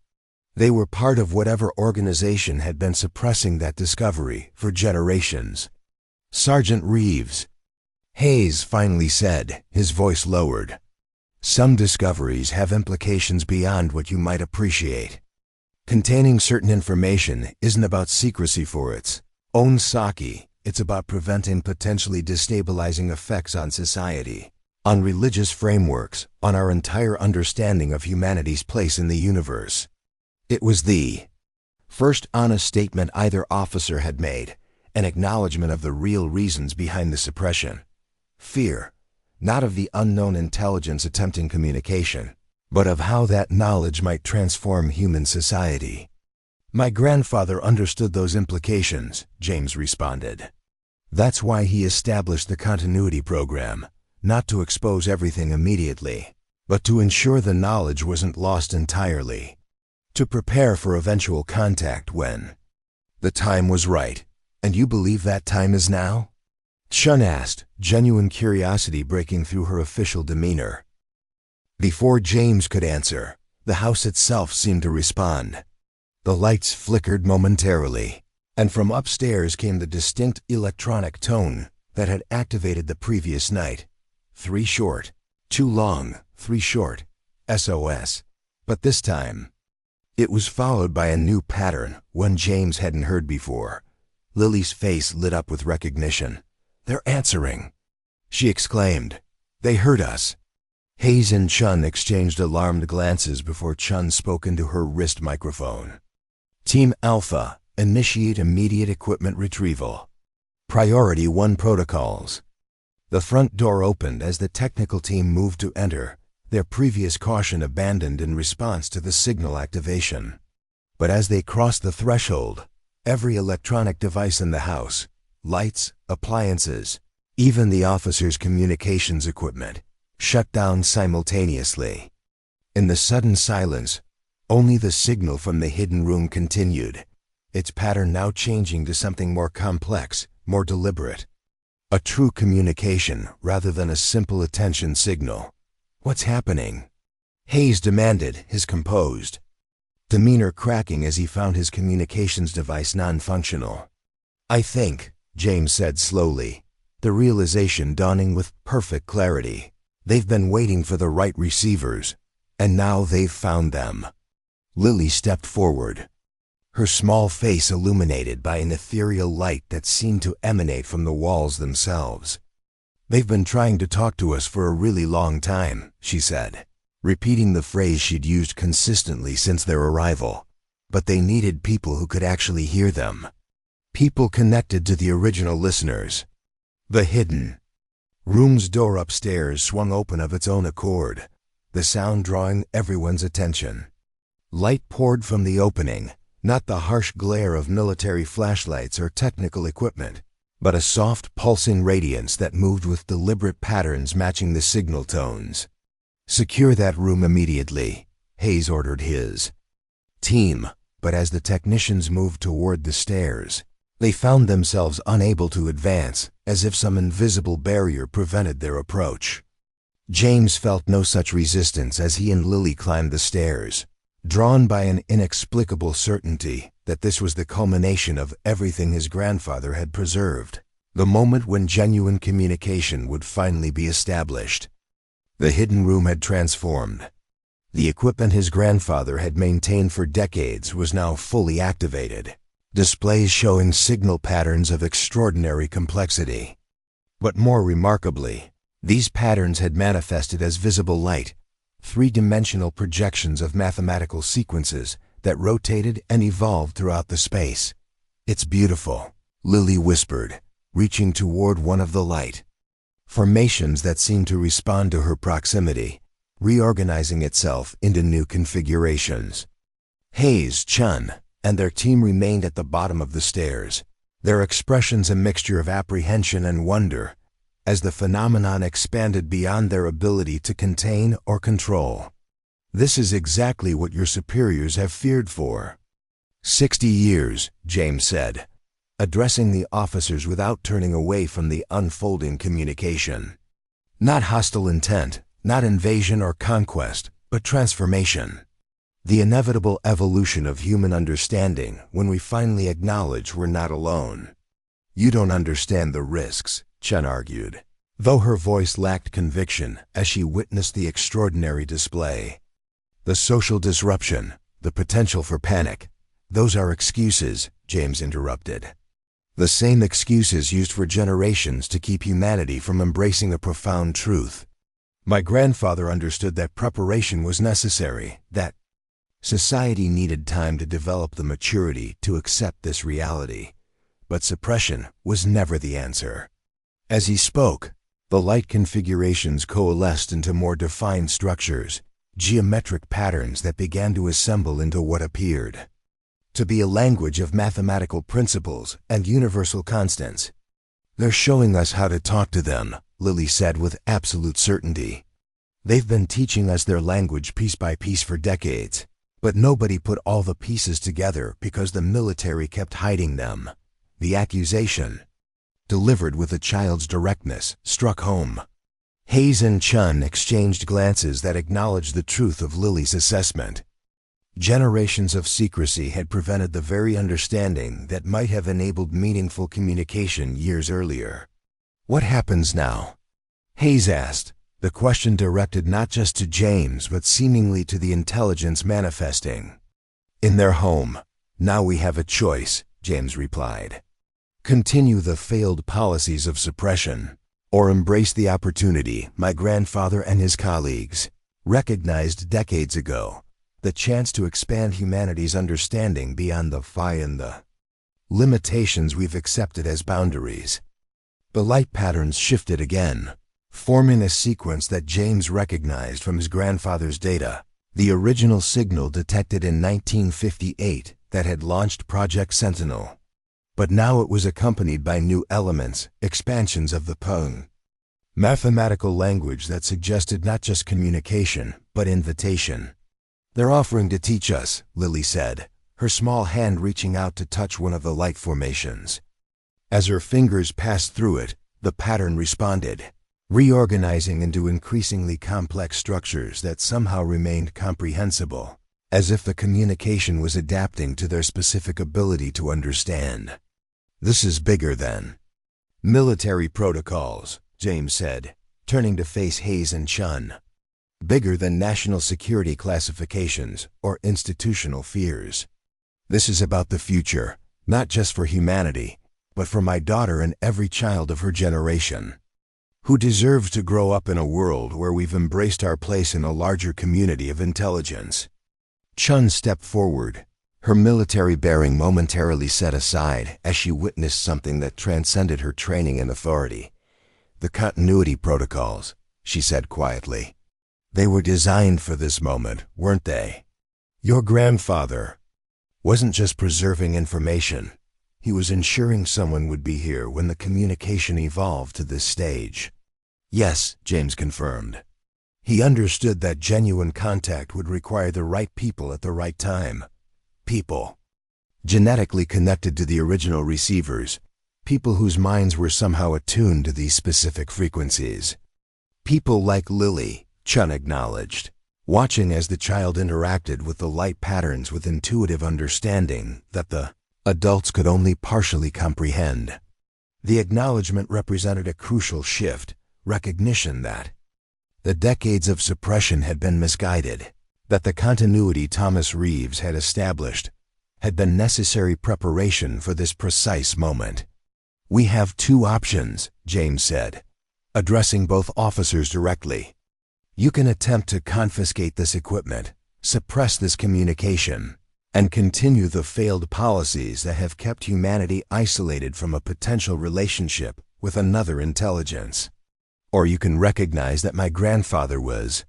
They were part of whatever organization had been suppressing that discovery for generations. Sergeant Reeves, Hayes finally said, his voice lowered. Some discoveries have implications beyond what you might appreciate. Containing certain information isn't about secrecy for its own sake, it's about preventing potentially destabilizing effects on society, on religious frameworks, on our entire understanding of humanity's place in the universe. It was the first honest statement either officer had made, an acknowledgement of the real reasons behind the suppression. Fear, not of the unknown intelligence attempting communication, but of how that knowledge might transform human society. My grandfather understood those implications, James responded. That's why he established the continuity program, not to expose everything immediately, but to ensure the knowledge wasn't lost entirely. To prepare for eventual contact when the time was right. And you believe that time is now? Chun asked, genuine curiosity breaking through her official demeanor. Before James could answer, the house itself seemed to respond. The lights flickered momentarily, and from upstairs came the distinct electronic tone that had activated the previous night. 3 short, 2 long, 3 short, SOS. But this time, it was followed by a new pattern, one James hadn't heard before. Lily's face lit up with recognition. They're answering, she exclaimed. They heard us. Hayes and Chun exchanged alarmed glances before Chun spoke into her wrist microphone. Team Alpha, initiate immediate equipment retrieval. Priority 1 protocols. The front door opened as the technical team moved to enter, their previous caution abandoned in response to the signal activation. But as they crossed the threshold, every electronic device in the house, lights, appliances, even the officers' communications equipment, shut down simultaneously. In the sudden silence, only the signal from the hidden room continued, its pattern now changing to something more complex, more deliberate. A true communication rather than a simple attention signal. What's happening? Hayes demanded, his composed demeanor cracking as he found his communications device non-functional. I think, James said slowly, the realization dawning with perfect clarity. They've been waiting for the right receivers, and now they've found them. Lily stepped forward, her small face illuminated by an ethereal light that seemed to emanate from the walls themselves. They've been trying to talk to us for a really long time, she said, repeating the phrase she'd used consistently since their arrival. But they needed people who could actually hear them. People connected to the original listeners. The hidden room's door upstairs swung open of its own accord, the sound drawing everyone's attention. Light poured from the opening, not the harsh glare of military flashlights or technical equipment, but a soft, pulsing radiance that moved with deliberate patterns matching the signal tones. "Secure that room immediately," Hayes ordered his team, but as the technicians moved toward the stairs, they found themselves unable to advance, as if some invisible barrier prevented their approach. James felt no such resistance as he and Lily climbed the stairs, drawn by an inexplicable certainty that this was the culmination of everything his grandfather had preserved, the moment when genuine communication would finally be established. The hidden room had transformed. The equipment his grandfather had maintained for decades was now fully activated, displays showing signal patterns of extraordinary complexity. But more remarkably, these patterns had manifested as visible light, three-dimensional projections of mathematical sequences that rotated and evolved throughout the space. "It's beautiful," Lily whispered, reaching toward one of the light formations that seemed to respond to her proximity, reorganizing itself into new configurations. Hayes, Chun, and their team remained at the bottom of the stairs, their expressions a mixture of apprehension and wonder, as the phenomenon expanded beyond their ability to contain or control. "This is exactly what your superiors have feared for 60 years, James said, addressing the officers without turning away from the unfolding communication. "Not hostile intent, not invasion or conquest, but transformation. The inevitable evolution of human understanding when we finally acknowledge we're not alone." "You don't understand the risks," Chun argued, though her voice lacked conviction as she witnessed the extraordinary display. "The social disruption, the potential for panic, those are excuses," James interrupted. "The same excuses used for generations to keep humanity from embracing a profound truth. My grandfather understood that preparation was necessary, that society needed time to develop the maturity to accept this reality, but suppression was never the answer." As he spoke, the light configurations coalesced into more defined structures, geometric patterns that began to assemble into what appeared to be a language of mathematical principles and universal constants. "They're showing us how to talk to them," Lily said with absolute certainty. "They've been teaching us their language piece by piece for decades, but nobody put all the pieces together because the military kept hiding them." The accusation, delivered with a child's directness, struck home. Hayes and Chun exchanged glances that acknowledged the truth of Lily's assessment. Generations of secrecy had prevented the very understanding that might have enabled meaningful communication years earlier. "What happens now?" Hayes asked, the question directed not just to James but seemingly to the intelligence manifesting. "In their home. Now we have a choice," James replied. "Continue the failed policies of suppression, or embrace the opportunity my grandfather and his colleagues recognized decades ago, the chance to expand humanity's understanding beyond the phi and the limitations we've accepted as boundaries." The light patterns shifted again, forming a sequence that James recognized from his grandfather's data, the original signal detected in 1958 that had launched Project Sentinel. But now it was accompanied by new elements, expansions of the Pung mathematical language that suggested not just communication, but invitation. "They're offering to teach us," Lily said, her small hand reaching out to touch one of the light formations. As her fingers passed through it, the pattern responded, reorganizing into increasingly complex structures that somehow remained comprehensible, as if the communication was adapting to their specific ability to understand. "This is bigger than military protocols," James said, turning to face Hayes and Chun. "Bigger than national security classifications or institutional fears. This is about the future, not just for humanity, but for my daughter and every child of her generation, who deserves to grow up in a world where we've embraced our place in a larger community of intelligence." Chun stepped forward, her military bearing momentarily set aside as she witnessed something that transcended her training and authority. "The continuity protocols," she said quietly. "They were designed for this moment, weren't they? Your grandfather wasn't just preserving information. He was ensuring someone would be here when the communication evolved to this stage. Yes, James confirmed. He understood that genuine contact would require the right people at the right time. People genetically connected to the original receivers, people whose minds were somehow attuned to these specific frequencies. People like Lily, Chun acknowledged, watching as the child interacted with the light patterns with intuitive understanding that the adults could only partially comprehend. The acknowledgement represented a crucial shift, recognition that the decades of suppression had been misguided, that the continuity Thomas Reeves had established had been necessary preparation for this precise moment. We have two options, James said, addressing both officers directly. You can attempt to confiscate this equipment, suppress this communication, and continue the failed policies that have kept humanity isolated from a potential relationship with another intelligence. Or you can recognize that my grandfather was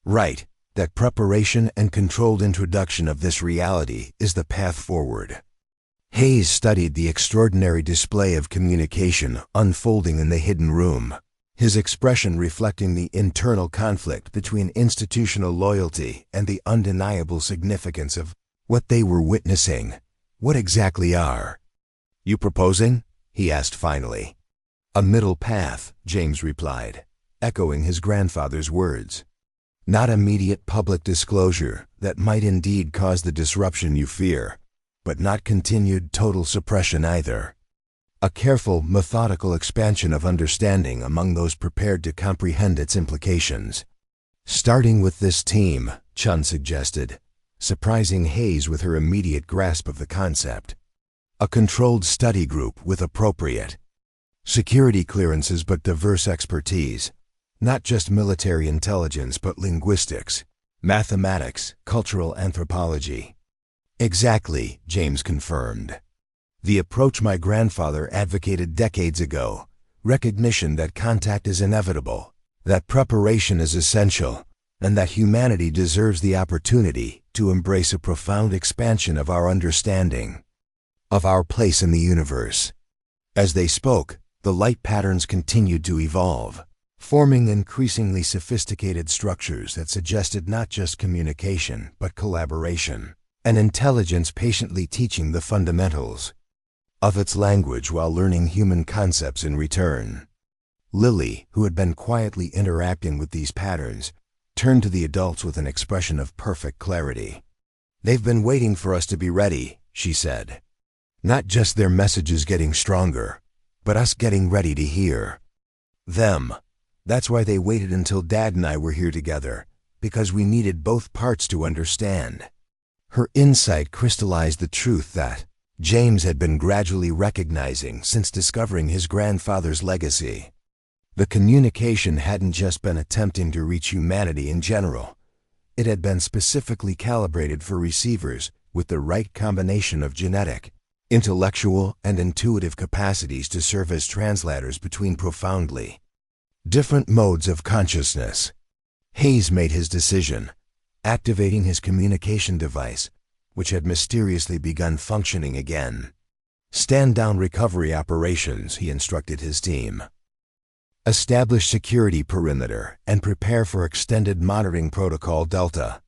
right, that preparation and controlled introduction of this reality is the path forward. Hayes studied the extraordinary display of communication unfolding in the hidden room, his expression reflecting the internal conflict between institutional loyalty and the undeniable significance of what they were witnessing. What exactly are you proposing? He asked finally. A middle path, James replied, echoing his grandfather's words. Not immediate public disclosure that might indeed cause the disruption you fear, but not continued total suppression either. A careful, methodical expansion of understanding among those prepared to comprehend its implications. Starting with this team, Chun suggested, surprising Hayes with her immediate grasp of the concept. A controlled study group with appropriate security clearances but diverse expertise, not just military intelligence but linguistics, mathematics, cultural anthropology. Exactly, James confirmed. The approach my grandfather advocated decades ago, recognition that contact is inevitable, that preparation is essential, and that humanity deserves the opportunity to embrace a profound expansion of our understanding of our place in the universe. As they spoke, the light patterns continued to evolve, forming increasingly sophisticated structures that suggested not just communication but collaboration, an intelligence patiently teaching the fundamentals of its language while learning human concepts in return. Lily, who had been quietly interacting with these patterns, turned to the adults with an expression of perfect clarity. They've been waiting for us to be ready, she said. Not just their messages getting stronger, but us getting ready to hear them. That's why they waited until Dad and I were here together, because we needed both parts to understand. Her insight crystallized the truth that James had been gradually recognizing since discovering his grandfather's legacy. The communication hadn't just been attempting to reach humanity in general. It had been specifically calibrated for receivers with the right combination of genetic, intellectual, and intuitive capacities to serve as translators between profoundly different modes of consciousness. Hayes made his decision, activating his communication device, which had mysteriously begun functioning again. Stand down recovery operations, he instructed his team. Establish security perimeter and prepare for extended monitoring protocol Delta.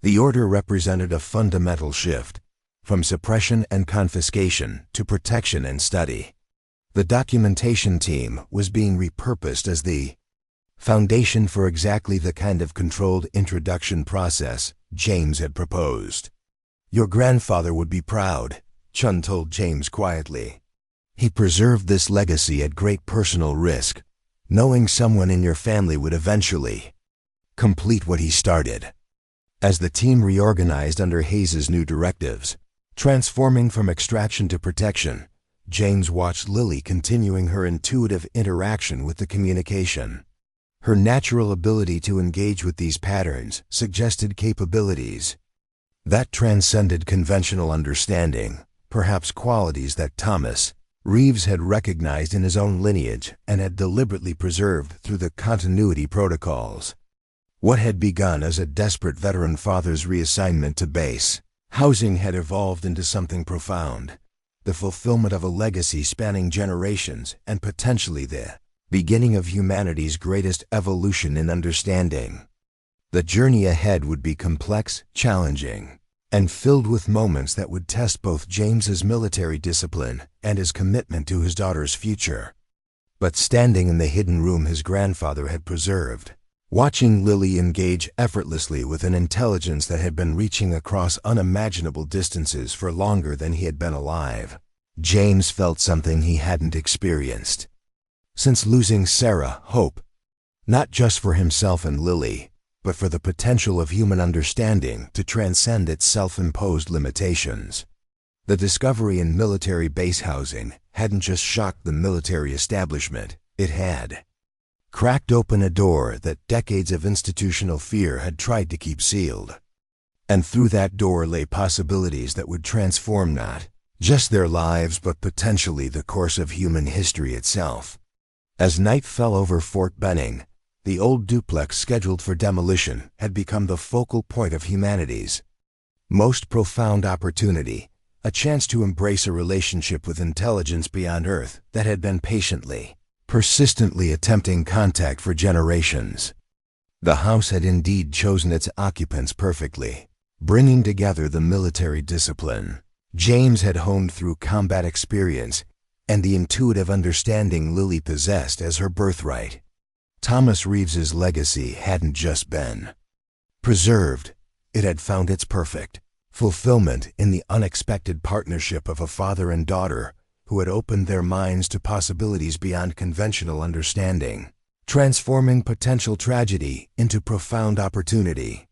The order represented a fundamental shift, from suppression and confiscation to protection and study. The documentation team was being repurposed as the foundation for exactly the kind of controlled introduction process James had proposed. Your grandfather would be proud, Chun told James quietly. He preserved this legacy at great personal risk, knowing someone in your family would eventually complete what he started. As the team reorganized under Hayes's new directives, transforming from extraction to protection, James watched Lily continuing her intuitive interaction with the communication. Her natural ability to engage with these patterns suggested capabilities that transcended conventional understanding, perhaps qualities that Thomas Reeves had recognized in his own lineage and had deliberately preserved through the continuity protocols. What had begun as a desperate veteran father's reassignment to base housing had evolved into something profound, the fulfillment of a legacy spanning generations and potentially the beginning of humanity's greatest evolution in understanding. The journey ahead would be complex, challenging, and filled with moments that would test both James's military discipline and his commitment to his daughter's future. But standing in the hidden room his grandfather had preserved, watching Lily engage effortlessly with an intelligence that had been reaching across unimaginable distances for longer than he had been alive, James felt something he hadn't experienced since losing Sarah, hope, not just for himself and Lily, but for the potential of human understanding to transcend its self-imposed limitations. The discovery in military base housing hadn't just shocked the military establishment, it had cracked open a door that decades of institutional fear had tried to keep sealed. And through that door lay possibilities that would transform not just their lives but potentially the course of human history itself. As night fell over Fort Benning, the old duplex scheduled for demolition had become the focal point of humanity's most profound opportunity, a chance to embrace a relationship with intelligence beyond Earth that had been patiently, persistently attempting contact for generations. The house had indeed chosen its occupants perfectly, bringing together the military discipline James had honed through combat experience and the intuitive understanding Lily possessed as her birthright. Thomas Reeves's legacy hadn't just been preserved, it had found its perfect fulfillment in the unexpected partnership of a father and daughter who had opened their minds to possibilities beyond conventional understanding, transforming potential tragedy into profound opportunity.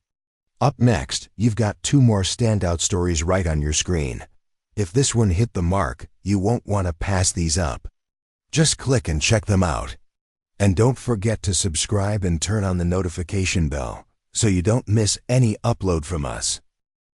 Up next, you've got two more standout stories right on your screen. If this one hit the mark, you won't want to pass these up. Just click and check them out. And don't forget to subscribe and turn on the notification bell so you don't miss any upload from us.